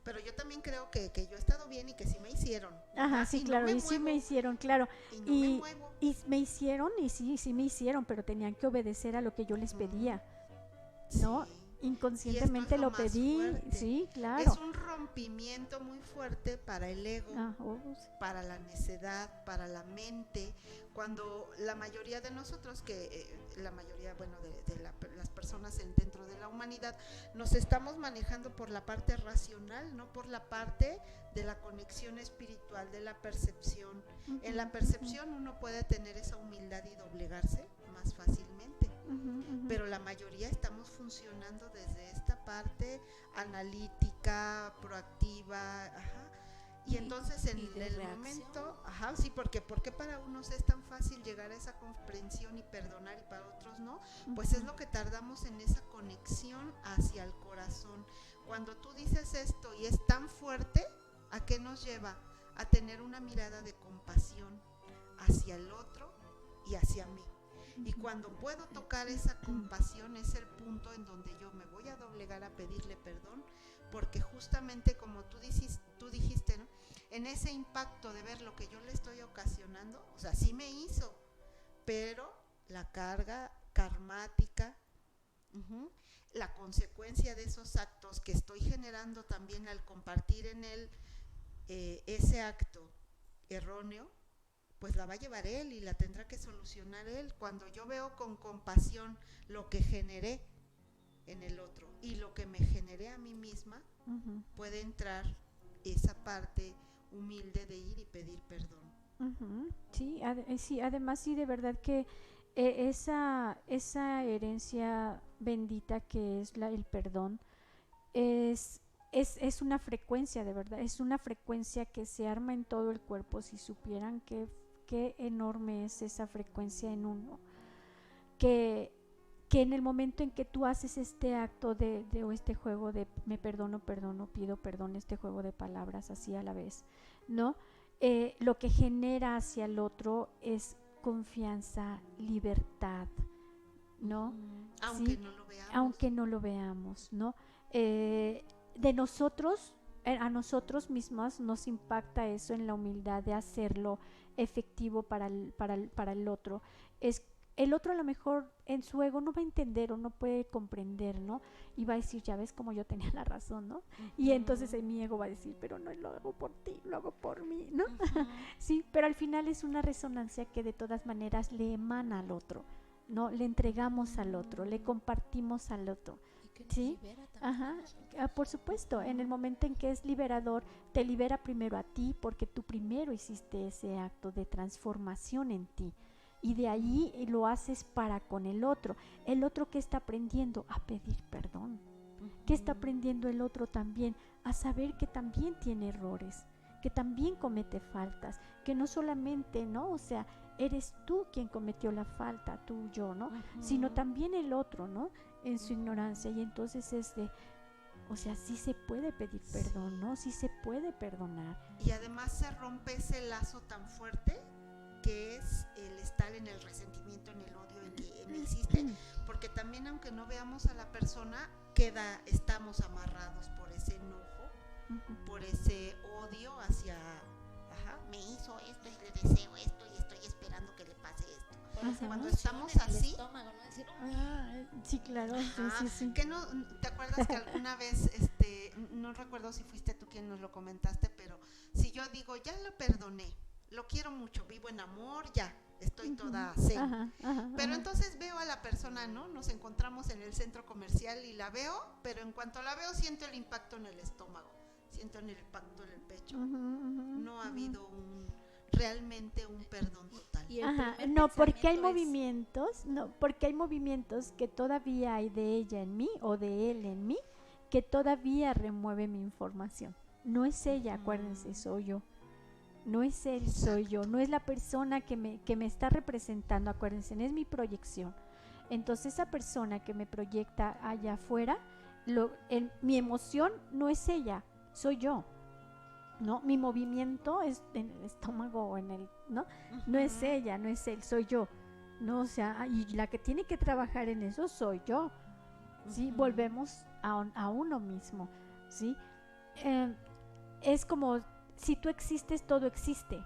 pero yo también creo que yo he estado bien y que sí me hicieron. Ajá, sí, y claro, no me y sí me muevo, hicieron, claro. y no me Y, muevo. y me hicieron, y sí me hicieron, pero tenían que obedecer a lo que yo les pedía, ¿no? Sí. Y esto es Inconscientemente lo lo más pedí, fuerte. sí, claro. Es un rompimiento muy fuerte para el ego, Ah, oh, sí. para la necedad, para la mente, cuando la mayoría de nosotros, la mayoría, bueno, las personas dentro de la humanidad, nos estamos manejando por la parte racional, no por la parte de la conexión espiritual, de la percepción. En la percepción uno puede tener esa humildad y doblegarse más fácilmente, pero la mayoría estamos funcionando desde esta parte analítica, proactiva, ajá. Y entonces en el momento, ajá, sí, porque para unos es tan fácil llegar a esa comprensión y perdonar y para otros no, pues es lo que tardamos en esa conexión hacia el corazón. Cuando tú dices esto y es tan fuerte, ¿a qué nos lleva? A tener una mirada de compasión hacia el otro y hacia mí. Y cuando puedo tocar esa compasión es el punto en donde yo me voy a doblegar a pedirle perdón, porque justamente como tú dijiste, ¿no? En ese impacto de ver lo que yo le estoy ocasionando, o sea, sí me hizo, pero la carga karmática, la consecuencia de esos actos que estoy generando también al compartir en él ese acto erróneo, pues la va a llevar él y la tendrá que solucionar él. Cuando yo veo con compasión lo que generé en el otro y lo que me generé a mí misma, puede entrar esa parte humilde de ir y pedir perdón. Sí, sí, además sí, de verdad que esa herencia bendita que es el perdón es una frecuencia, de verdad, es una frecuencia que se arma en todo el cuerpo. Si supieran qué enorme es esa frecuencia en uno, que en el momento en que tú haces este acto o este juego de me perdono, pido perdón, este juego de palabras así a la vez, ¿no? Lo que genera hacia el otro es confianza, libertad, ¿no? Aunque ¿sí? no lo veamos. Aunque no lo veamos, ¿no? De nosotros, a nosotros mismos nos impacta eso en la humildad de hacerlo efectivo para el otro. El otro a lo mejor en su ego no va a entender o no puede comprender, ¿no? Y va a decir, ya ves como yo tenía la razón, ¿no? Y entonces mi ego va a decir, pero no lo hago por ti, lo hago por mí, ¿no? Sí, pero al final es una resonancia que de todas maneras le emana al otro, ¿no? Le entregamos al otro, le compartimos al otro. ¿Sí? Ajá, por supuesto, en el momento en que es liberador, te libera primero a ti porque tú primero hiciste ese acto de transformación en ti y de ahí lo haces para con el otro que está aprendiendo a pedir perdón, que está aprendiendo el otro también a saber que también tiene errores, que también comete faltas, que no solamente, ¿no? O sea, eres tú quien cometió la falta, tú, yo, ¿no? Sino también el otro, ¿no? En su ignorancia. Y entonces o sea, sí se puede pedir perdón, ¿no? Sí se puede perdonar. Y además se rompe ese lazo tan fuerte que es el estar en el resentimiento, en el odio, en el existe, porque también aunque no veamos a la persona, estamos amarrados por ese enojo, por ese odio hacia, me hizo esto y le deseo esto y estoy esperando que le pase esto. Cuando estamos así, estómago, ¿no? Decir, sí, claro, sí. ¿Qué no, ¿te acuerdas que alguna vez, no recuerdo si fuiste tú quien nos lo comentaste, pero si yo digo, ya lo perdoné, lo quiero mucho, vivo en amor, ya, estoy toda zen. Pero entonces veo a la persona, ¿no? Nos encontramos en el centro comercial y la veo, pero en cuanto la veo siento el impacto en el estómago, siento el impacto en el pecho. No ha habido realmente un perdón total. No, porque hay movimientos que todavía hay de ella en mí o de él en mí, que todavía remueve mi información. No es ella, acuérdense, soy yo. No es él, soy yo. No es la persona que me está representando, acuérdense, es mi proyección. Entonces esa persona que me proyecta allá afuera, mi emoción no es ella, soy yo. ¿No? Mi movimiento es en el estómago o en el, ¿no? No es ella, no es él, soy yo. ¿no? O sea, y la que tiene que trabajar en eso soy yo, ¿sí? Volvemos a uno mismo, ¿sí? Es como, si tú existes, todo existe.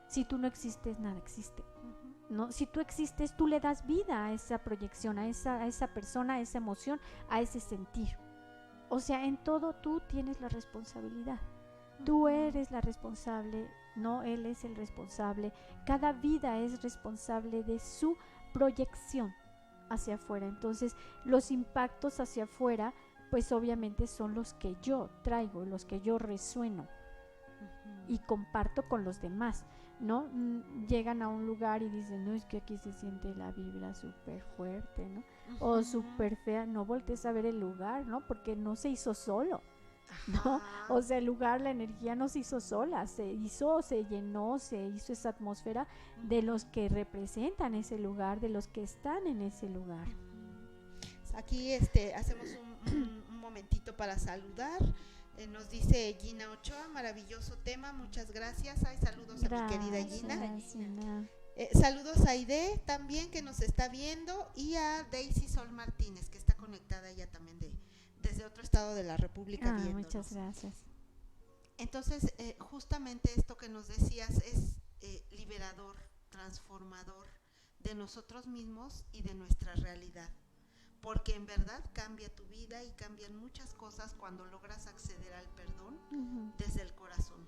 Si tú no existes, nada existe, ¿no? Si tú existes, tú le das vida a esa proyección, a esa persona, a esa emoción, a ese sentir. O sea, en todo tú tienes la responsabilidad. Tú eres la responsable, no él es el responsable. Cada vida es responsable de su proyección hacia afuera. Entonces, los impactos hacia afuera, pues obviamente son los que yo traigo, los que yo resueno y comparto con los demás, ¿no? Llegan a un lugar y dicen, no, es que aquí se siente la vibra súper fuerte, ¿no? O súper fea. No voltees a ver el lugar, ¿no? Porque no se hizo solo, ¿no? O sea, el lugar, la energía no se hizo sola, se hizo, se llenó, se hizo esa atmósfera de los que representan ese lugar, de los que están en ese lugar. Aquí hacemos un momentito para saludar. Nos dice Gina Ochoa, maravilloso tema, muchas gracias. Ay, saludos a mi querida Gina. Saludos a Aide también, que nos está viendo, y a Daisy Sol Martínez, que está conectada ella también desde otro estado de la República viéndonos. Muchas gracias. Entonces, justamente esto que nos decías es liberador, transformador de nosotros mismos y de nuestra realidad. Porque en verdad cambia tu vida y cambian muchas cosas cuando logras acceder al perdón desde el corazón.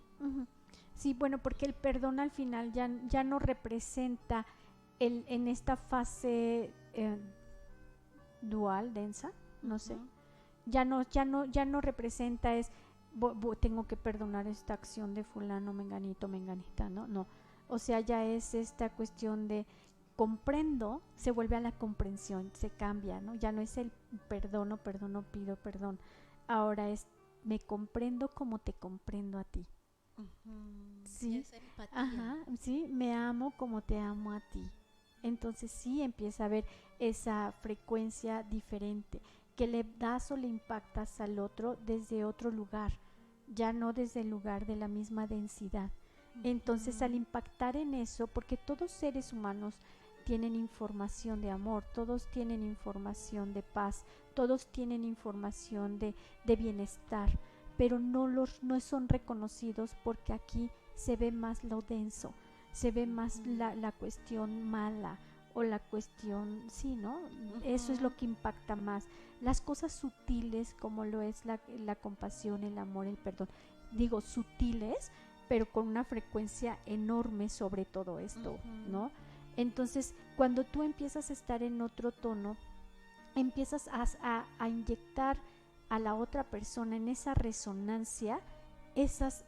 Sí, bueno, porque el perdón al final ya no representa en esta fase dual, densa, no sé, ya no representa tengo que perdonar esta acción de fulano, menganito, menganita, no, o sea, ya es esta cuestión de comprendo, se vuelve a la comprensión, se cambia, ¿no? Ya no es el perdono, pido perdón. Ahora es me comprendo como te comprendo a ti. Sí. Esa empatía. Sí, me amo como te amo a ti. Entonces sí empieza a haber esa frecuencia diferente que le das o le impactas al otro desde otro lugar, ya no desde el lugar de la misma densidad. Entonces al impactar en eso, porque todos seres humanos tienen información de amor, todos tienen información de paz, todos tienen información de bienestar, pero no son reconocidos porque aquí se ve más lo denso, se ve más la cuestión mala o la cuestión, sí, ¿no? Eso es lo que impacta más. Las cosas sutiles como lo es la compasión, el amor, el perdón, digo sutiles, pero con una frecuencia enorme sobre todo esto, ¿no? Entonces, cuando tú empiezas a estar en otro tono, empiezas a inyectar a la otra persona en esa resonancia,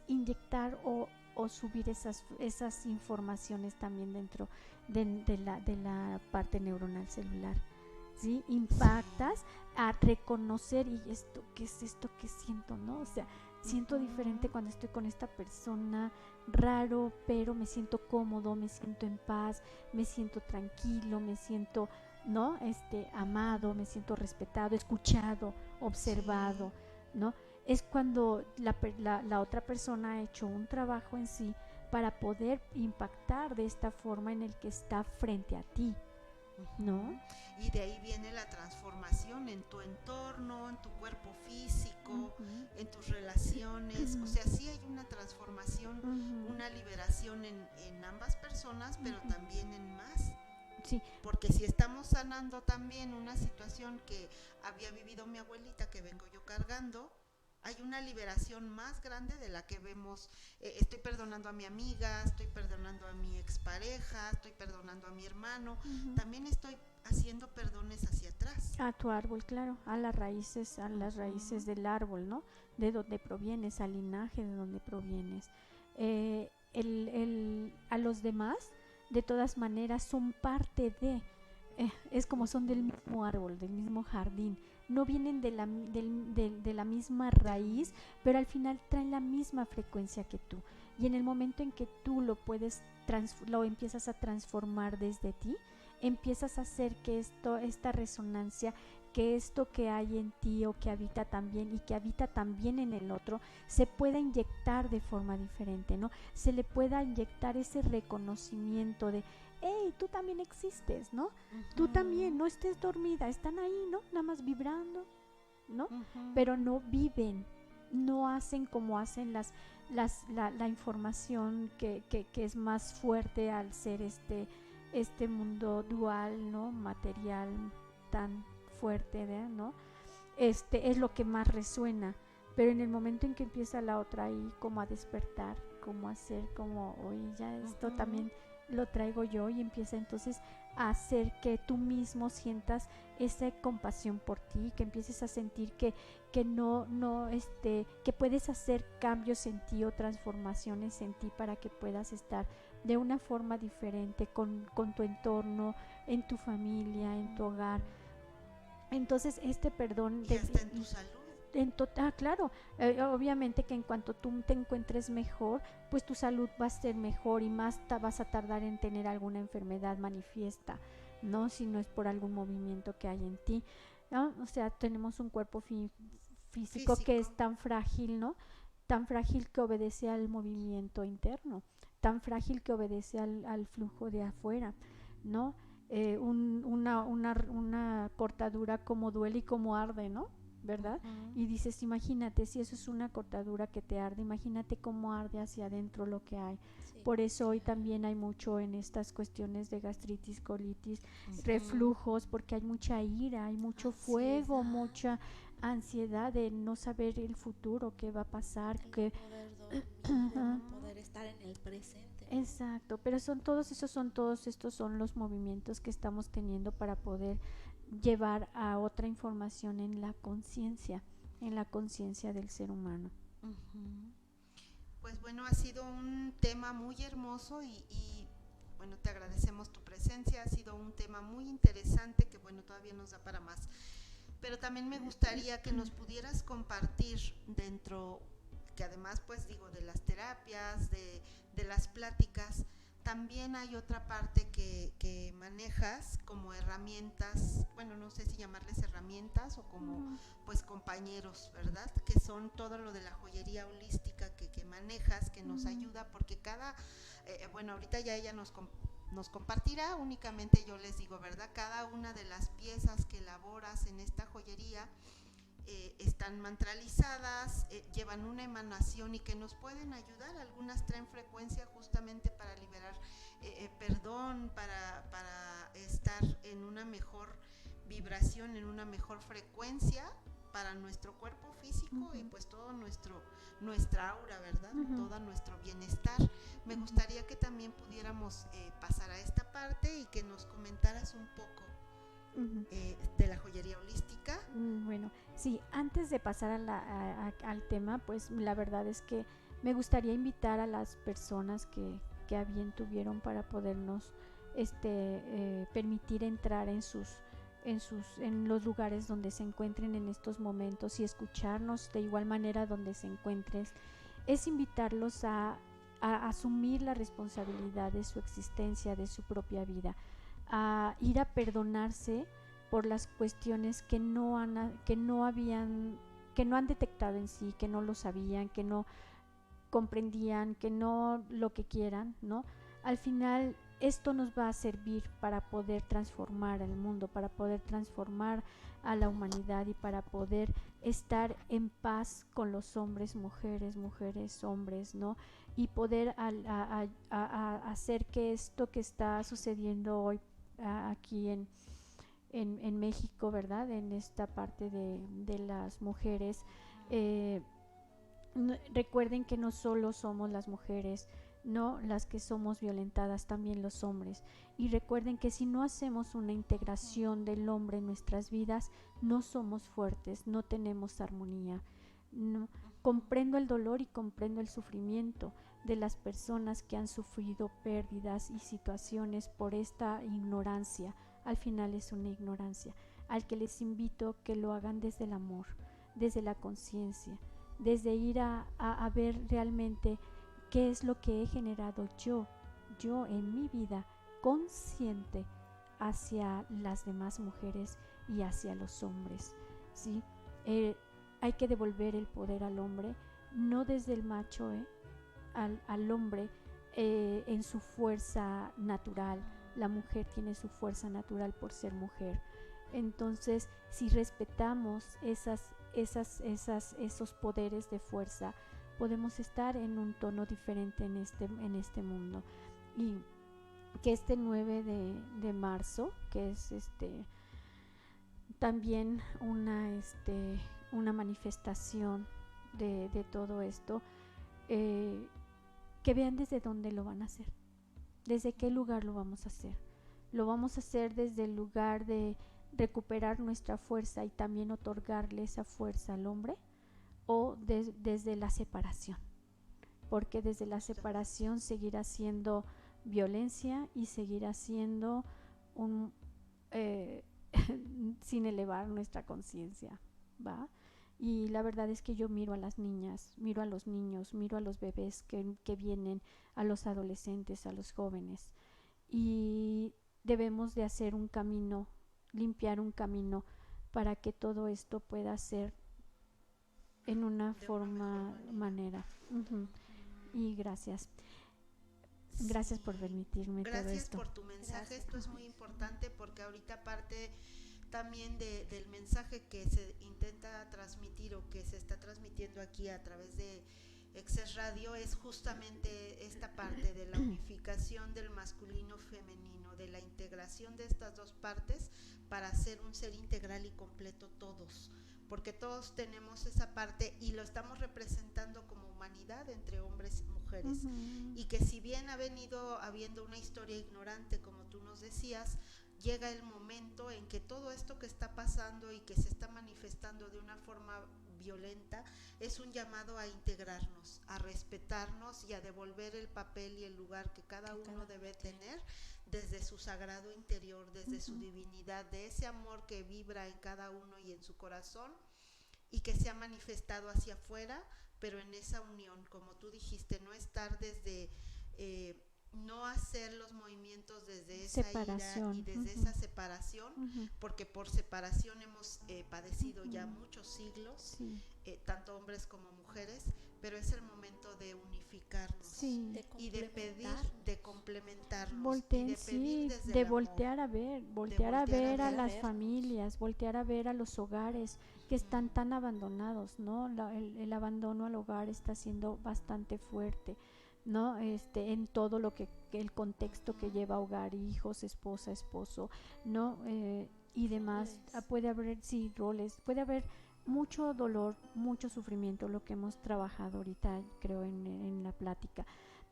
inyectar o subir esas informaciones también dentro de la parte neuronal celular, ¿sí? Impactas a reconocer, y esto, ¿qué es esto que siento, no? O sea, siento diferente cuando estoy con esta persona, raro, pero me siento cómodo, me siento en paz, me siento tranquilo, me siento, ¿no? Amado, me siento respetado, escuchado, observado, ¿no? Es cuando la otra persona ha hecho un trabajo en sí para poder impactar de esta forma en el que está frente a ti, ¿no? Y de ahí viene la transformación en tu entorno, en tu cuerpo físico, en tus relaciones. O sea, sí hay una transformación, una liberación en ambas personas, pero también en más. Sí. Porque si estamos sanando también una situación que había vivido mi abuelita, que vengo yo cargando, hay una liberación más grande de la que vemos. Estoy perdonando a mi amiga, estoy perdonando a mi expareja, estoy perdonando a mi hermano, también estoy haciendo perdones hacia atrás. A tu árbol, claro, a las raíces del árbol, ¿no? De donde provienes, al linaje de donde provienes. A los demás, de todas maneras, son parte de, es como son del mismo árbol, del mismo jardín. No vienen de la misma raíz, pero al final traen la misma frecuencia que tú. Y en el momento en que tú lo empiezas a transformar desde ti, empiezas a hacer que esta resonancia que esto que hay en ti o que habita también y que habita también en el otro se pueda inyectar de forma diferente, ¿no? Se le pueda inyectar ese reconocimiento de, hey, tú también existes, ¿no? Tú también, no estés dormida, están ahí, ¿no? Nada más vibrando, ¿no? Pero no viven, no hacen como hacen la información que es más fuerte al ser este mundo dual, ¿no? Material tan fuerte, ¿no? Es lo que más resuena, pero en el momento en que empieza la otra ahí como a despertar, como a hacer como, oye, ya esto también lo traigo yo, y empieza entonces a hacer que tú mismo sientas esa compasión por ti, que empieces a sentir que que puedes hacer cambios en ti o transformaciones en ti para que puedas estar de una forma diferente con tu entorno, en tu familia, en tu hogar. Entonces este perdón y hasta en tu salud. Claro, obviamente que en cuanto tú te encuentres mejor, pues tu salud va a ser mejor y más vas a tardar en tener alguna enfermedad manifiesta, ¿no? Si no es por algún movimiento que hay en ti, ¿no? O sea, tenemos un cuerpo físico que es tan frágil, ¿no? Tan frágil que obedece al movimiento interno, tan frágil que obedece al flujo de afuera, ¿no? Una cortadura como duele y como arde, ¿no? ¿Verdad? Y dices, imagínate, si eso es una cortadura que te arde, imagínate cómo arde hacia adentro lo que hay. Por eso hoy también hay mucho en estas cuestiones de gastritis, colitis, reflujos, porque hay mucha ira, hay mucho fuego, mucha ansiedad de no saber el futuro, qué va a pasar, poder dormir, no poder estar en el presente. Exacto, pero todos estos son los movimientos que estamos teniendo para poder llevar a otra información en la conciencia del ser humano. Pues bueno, ha sido un tema muy hermoso y bueno, te agradecemos tu presencia, ha sido un tema muy interesante que bueno, todavía nos da para más, pero también me gustaría que nos pudieras compartir dentro, que además pues digo, de las terapias, de las pláticas, también hay otra parte que manejas como herramientas, bueno, no sé si llamarles herramientas o como pues compañeros, ¿verdad? Que son todo lo de la joyería holística que manejas, que nos ayuda, porque bueno, ahorita ya ella nos compartirá, únicamente yo les digo, ¿verdad? Cada una de las piezas que elaboras en esta joyería están mantralizadas, llevan una emanación y que nos pueden ayudar. Algunas traen frecuencia justamente para liberar perdón, para estar en una mejor vibración, en una mejor frecuencia para nuestro cuerpo físico y pues todo nuestra aura, ¿verdad? Todo nuestro bienestar. Me gustaría que también pudiéramos pasar a esta parte y que nos comentaras un poco de la joyería holística. Bueno, sí, antes de pasar al tema, pues la verdad es que me gustaría invitar a las personas que a bien tuvieron para podernos permitir entrar en los lugares donde se encuentren en estos momentos y escucharnos de igual manera donde se encuentren, es invitarlos a asumir la responsabilidad de su existencia, de su propia vida, a ir a perdonarse por las cuestiones que no han detectado en sí, que no lo sabían, que no comprendían, que no lo que quieran, ¿no? Al final esto nos va a servir para poder transformar el mundo, para poder transformar a la humanidad y para poder estar en paz con los hombres, mujeres, hombres, ¿no? Y poder hacer que esto que está sucediendo hoy aquí en México, ¿verdad? En esta parte de las mujeres, recuerden que no solo somos las mujeres, no las que somos violentadas, también los hombres, y recuerden que si no hacemos una integración del hombre en nuestras vidas, no somos fuertes, no tenemos armonía, no. Comprendo el dolor y comprendo el sufrimiento de las personas que han sufrido pérdidas y situaciones por esta ignorancia. Al final es una ignorancia, al que les invito que lo hagan desde el amor, desde la conciencia, desde ir a ver realmente qué es lo que he generado yo en mi vida consciente hacia las demás mujeres y hacia los hombres, ¿sí? Hay que devolver el poder al hombre, no desde el macho, al hombre en su fuerza natural. La mujer tiene su fuerza natural por ser mujer. Entonces, si respetamos esos poderes de fuerza, podemos estar en un tono diferente en este mundo. Y que este 9 de marzo, que es también una manifestación de todo esto, que vean desde dónde lo van a hacer, desde qué lugar lo vamos a hacer. Lo vamos a hacer desde el lugar de recuperar nuestra fuerza y también otorgarle esa fuerza al hombre, o desde la separación, porque desde la separación seguirá siendo violencia y seguirá siendo sin elevar nuestra conciencia, ¿va? Y la verdad es que yo miro a las niñas, miro a los niños, miro a los bebés que vienen, a los adolescentes, a los jóvenes, y debemos de hacer un camino, limpiar un camino para que todo esto pueda ser en una manera. Uh-huh. Y gracias por permitirme todo esto. Gracias por tu mensaje. Esto es muy importante porque ahorita parte también del mensaje que se intenta transmitir o que se está transmitiendo aquí a través de Access Radio es justamente esta parte de la unificación del masculino femenino, de la integración de estas dos partes para ser un ser integral y completo todos, porque todos tenemos esa parte y lo estamos representando como humanidad entre hombres y mujeres. Uh-huh. Y que si bien ha venido habiendo una historia ignorante, como tú nos decías, llega el momento en que todo esto que está pasando y que se está manifestando de una forma violenta es un llamado a integrarnos, a respetarnos y a devolver el papel y el lugar que cada uno debe tener desde su sagrado interior, desde uh-huh. su divinidad, de ese amor que vibra en cada uno y en su corazón y que se ha manifestado hacia afuera, pero en esa unión, como tú dijiste, no estar desde no hacer los movimientos desde esa separación. Ira y desde uh-huh. esa separación, uh-huh. porque por separación hemos padecido uh-huh. ya muchos siglos, sí. Tanto hombres como mujeres, pero es el momento de unificarnos, sí. Y de pedir, de complementarnos, y de pedir desde de voltear a ver a las familias, voltear a ver a los hogares que están tan abandonados, ¿no? El abandono al hogar está siendo bastante fuerte, ¿no? En todo lo que el contexto que lleva hogar, hijos, esposa, esposo, ¿no? Y demás, puede haber roles, puede haber mucho dolor, mucho sufrimiento, lo que hemos trabajado ahorita, creo, en la plática,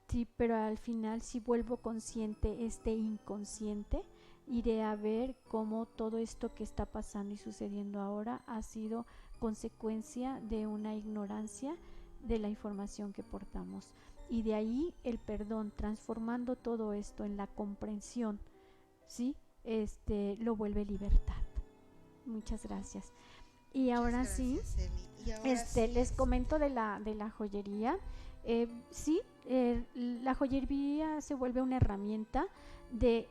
sí, pero al final, si vuelvo consciente inconsciente, iré a ver cómo todo esto que está pasando y sucediendo ahora ha sido consecuencia de una ignorancia de la información que portamos. Y de ahí el perdón, transformando todo esto en la comprensión, ¿sí? Lo vuelve libertad. Muchas gracias. Y ahora sí, les comento de la joyería. La joyería se vuelve una herramienta de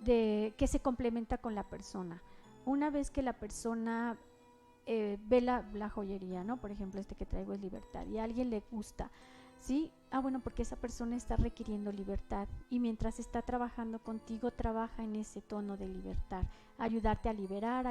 que se complementa con la persona. Una vez que la persona ve la joyería, ¿no? Por ejemplo, que traigo es libertad y a alguien le gusta, ¿sí? Bueno, porque esa persona está requiriendo libertad y mientras está trabajando contigo, trabaja en ese tono de libertad, ayudarte a liberar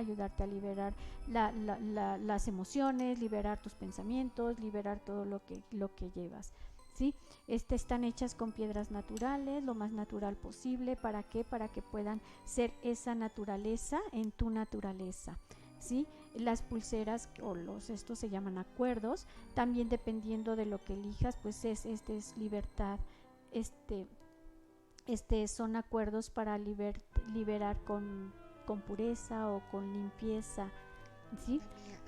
las emociones, liberar tus pensamientos, liberar todo lo que llevas, ¿sí? Están hechas con piedras naturales, lo más natural posible. ¿Para qué? Para que puedan ser esa naturaleza en tu naturaleza, ¿sí? Las pulseras o estos se llaman acuerdos, también dependiendo de lo que elijas, pues es libertad, son acuerdos para liberar con pureza o con limpieza, ¿sí?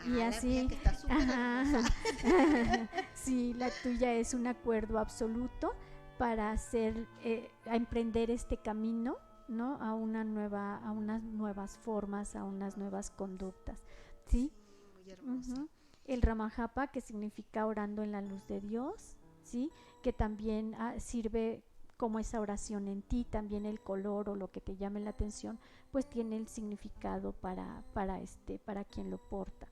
Y así, sí, la tuya es un acuerdo absoluto para a emprender este camino, ¿no? A unas nuevas formas, a unas nuevas conductas, ¿sí? Muy hermosa. Uh-huh. El Ramajapa, que significa orando en la luz de Dios, ¿sí? Que también sirve como esa oración en ti, también el color o lo que te llame la atención, pues tiene el significado para quien lo porta,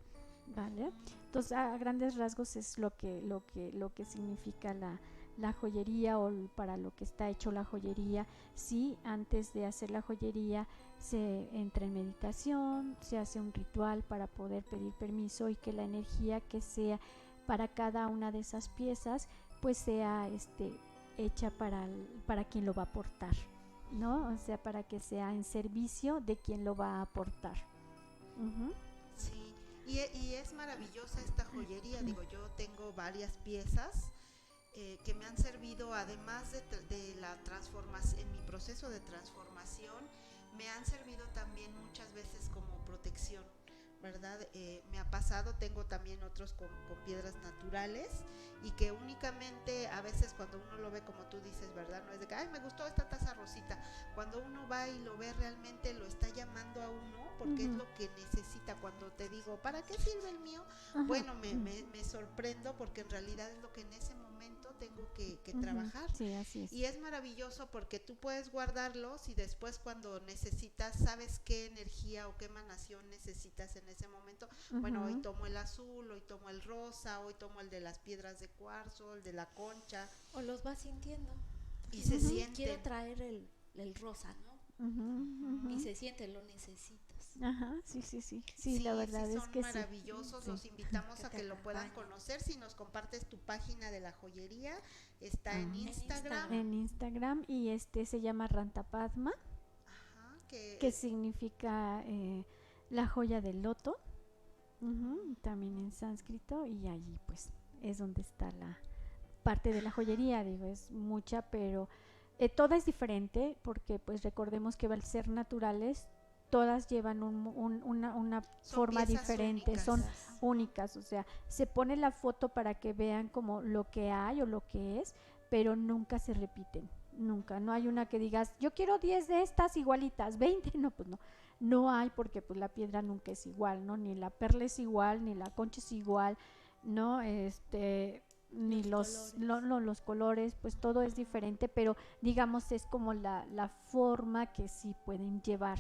¿vale? Entonces, a grandes rasgos es lo que significa la joyería o para lo que está hecho la joyería. Sí, antes de hacer la joyería se entra en meditación, se hace un ritual para poder pedir permiso y que la energía que sea para cada una de esas piezas pues sea hecha para quien lo va a aportar, ¿no? O sea, para que sea en servicio de quien lo va a aportar. Uh-huh. Sí, y es maravillosa esta joyería. Digo, yo tengo varias piezas que me han servido, además de la transformación, en mi proceso de transformación, me han servido también muchas veces como protección, ¿verdad? Me ha pasado, tengo también otros con piedras naturales y que únicamente a veces cuando uno lo ve, como tú dices, ¿verdad? No es de que, ay, me gustó esta taza rosita. Cuando uno va y lo ve, realmente lo está llamando a uno porque es lo que necesita. Cuando te digo, ¿para qué sirve el mío? Bueno, me sorprendo porque en realidad es lo que en ese momento tengo que trabajar. Sí, así es. Y es maravilloso porque tú puedes guardarlos y después cuando necesitas, sabes qué energía o qué emanación necesitas en ese momento. Bueno, hoy tomo el azul, hoy tomo el rosa, hoy tomo el de las piedras de cuarzo, el de la concha. O los vas sintiendo. Y se siente. Quiero traer el rosa, ¿no? Y se siente, lo necesitas. Ajá, sí, la verdad es que son maravillosos. Los invitamos a que lo puedan conocer. Si nos compartes tu página de la joyería, está en Instagram. En Instagram y se llama Rantapadma, que significa la joya del loto, también en sánscrito, y allí pues es donde está la parte de la joyería. Digo, es mucha, pero toda es diferente porque pues recordemos que al ser naturales todas llevan una forma diferente, son únicas, o sea, se pone la foto para que vean como lo que hay o lo que es, pero nunca se repiten, nunca, no hay una que digas, yo quiero 10 de estas igualitas, 20, no, pues no hay, porque pues la piedra nunca es igual, ¿no? Ni la perla es igual, ni la concha es igual, ¿no? Ni los colores, pues todo es diferente, pero digamos es como la forma que sí pueden llevar.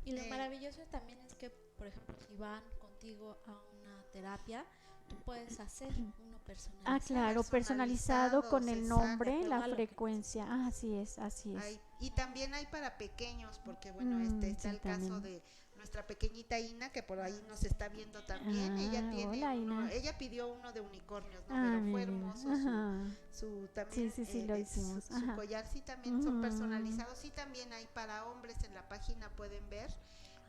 Y lo maravilloso también es que, por ejemplo, si van contigo a una terapia, tú puedes hacer uno personalizado. Ah, claro, personalizado con el nombre, la frecuencia. Así es. Y también hay para pequeños, porque bueno, está el caso de nuestra pequeñita Ina, que por ahí nos está viendo también. Ella tiene ella pidió uno de unicornios, ¿no? Pero fue hermoso su también. Sí, lo hicimos. Su collar sí también son personalizados. Sí, también hay para hombres, en la página pueden ver.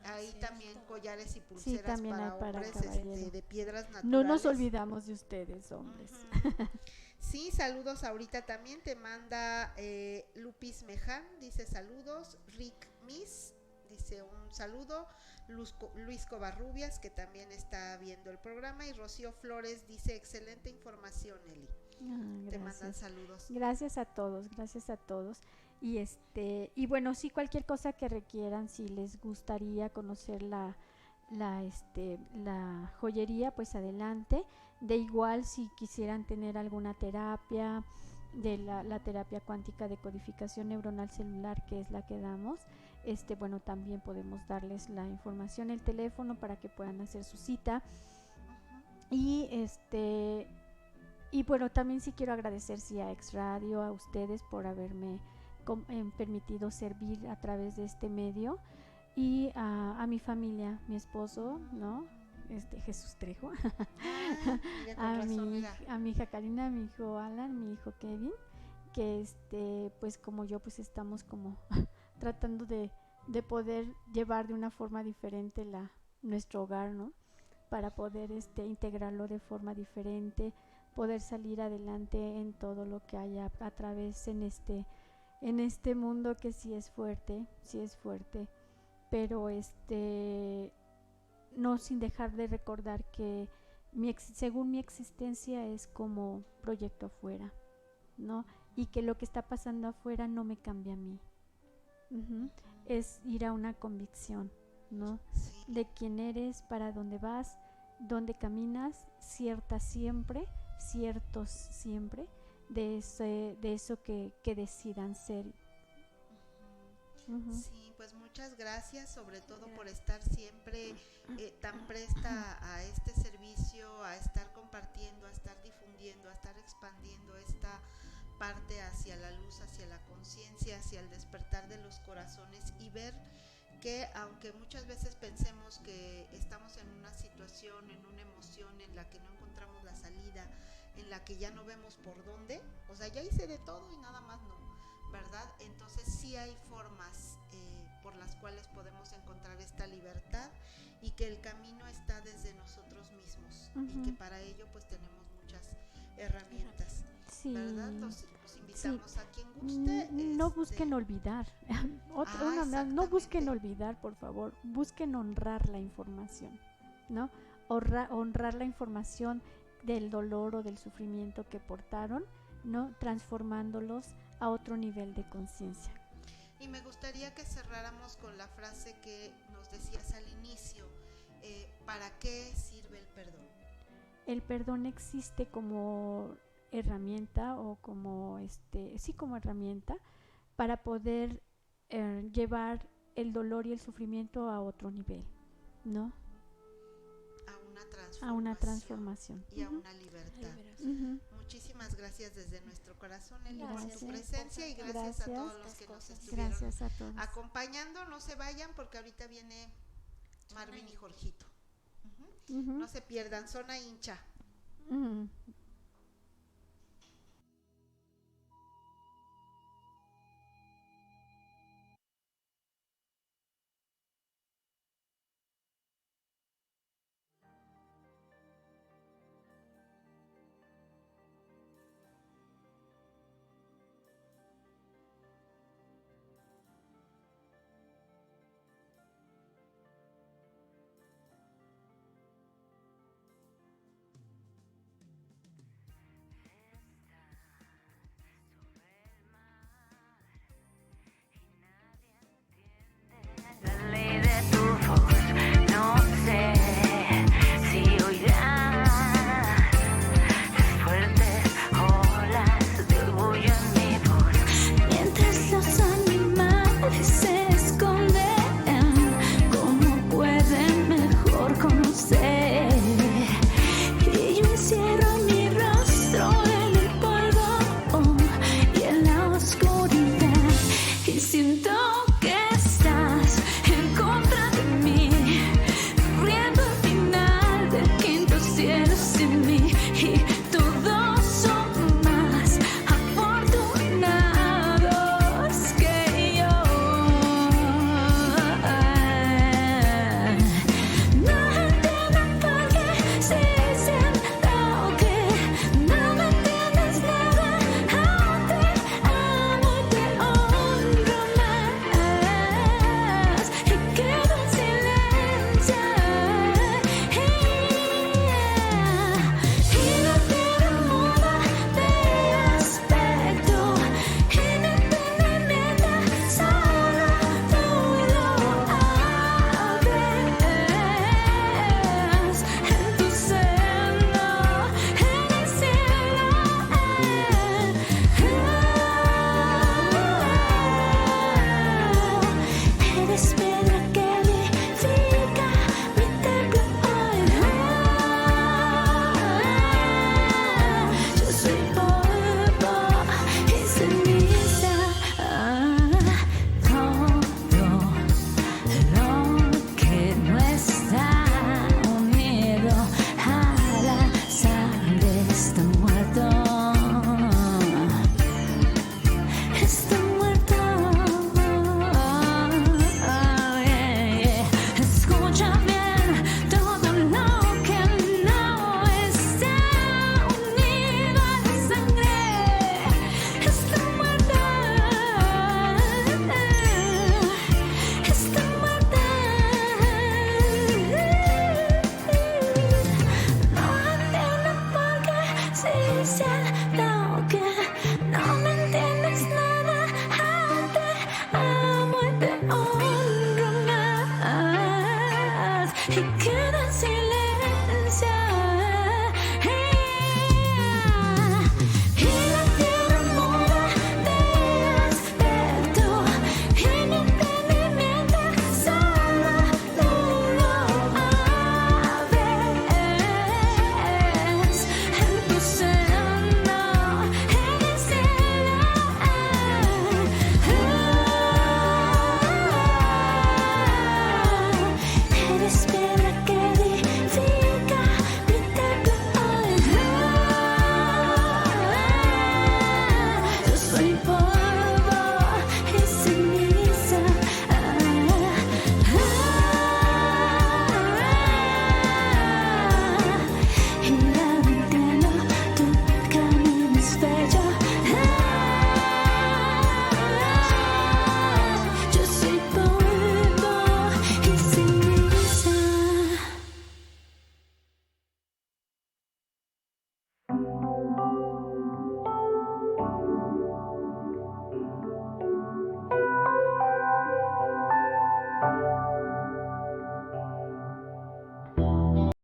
Hay también collares y pulseras para hombres de piedras naturales. No nos olvidamos de ustedes, hombres. Sí, saludos ahorita también te manda Lupis Meján, dice saludos. Rick Miss dice un saludo. Luis Covarrubias, que también está viendo el programa, y Rocío Flores dice excelente información, Eli. Te mandan saludos. Gracias a todos. Y bueno, sí, cualquier cosa que requieran, si les gustaría conocer la joyería, pues adelante. De igual, si quisieran tener alguna terapia de la terapia cuántica de codificación neuronal celular, que es la que damos, bueno, también podemos darles la información, el teléfono para que puedan hacer su cita. Y bueno, también sí quiero agradecer a X Radio, a ustedes por haberme permitido servir a través de este medio, y a mi familia, mi esposo, ¿no? Jesús Trejo, a mi hija Karina, a mi hijo Alan, mi hijo Kevin, que pues como yo pues estamos como tratando de poder llevar de una forma diferente nuestro hogar, ¿no? Para poder integrarlo de forma diferente, poder salir adelante en todo lo que haya a través en este mundo que sí es fuerte, pero no sin dejar de recordar que según mi existencia es como proyecto afuera, ¿no? Y que lo que está pasando afuera no me cambia a mí. Es ir a una convicción, ¿no? Sí. De quién eres, para dónde vas, dónde caminas, ciertos siempre, de eso que decidan ser. Uh-huh. Sí, pues muchas gracias, sobre todo por estar siempre tan presta a este servicio, a estar compartiendo, a estar difundiendo, a estar expandiendo esta parte hacia la luz, hacia la conciencia, hacia el despertar de los corazones, y ver que aunque muchas veces pensemos que estamos en una situación, en una emoción en la que no encontramos la salida, en la que ya no vemos por dónde, o sea, ya hice de todo y nada más no, ¿verdad? Entonces sí hay formas por las cuales podemos encontrar esta libertad, y que el camino está desde nosotros mismos, uh-huh, y que para ello pues tenemos muchas herramientas, sí, ¿verdad? Los invitamos, sí, a quien guste. No busquen olvidar. No busquen olvidar, por favor. Busquen honrar la información, ¿no? Honrar la información del dolor o del sufrimiento que portaron, ¿no? Transformándolos a otro nivel de conciencia. Y me gustaría que cerráramos con la frase que nos decías al inicio. ¿Para qué sirve el perdón? El perdón existe como herramienta, o como como herramienta para poder llevar el dolor y el sufrimiento a otro nivel, ¿no? A una transformación y a una libertad. Uh-huh. Muchísimas gracias desde nuestro corazón, Eli, por tu presencia, y gracias a todos los que nos estuvieron acompañando. No se vayan, porque ahorita viene Marvin y Jorgito. Uh-huh. Uh-huh. No se pierdan, Zona Hincha. Uh-huh. Está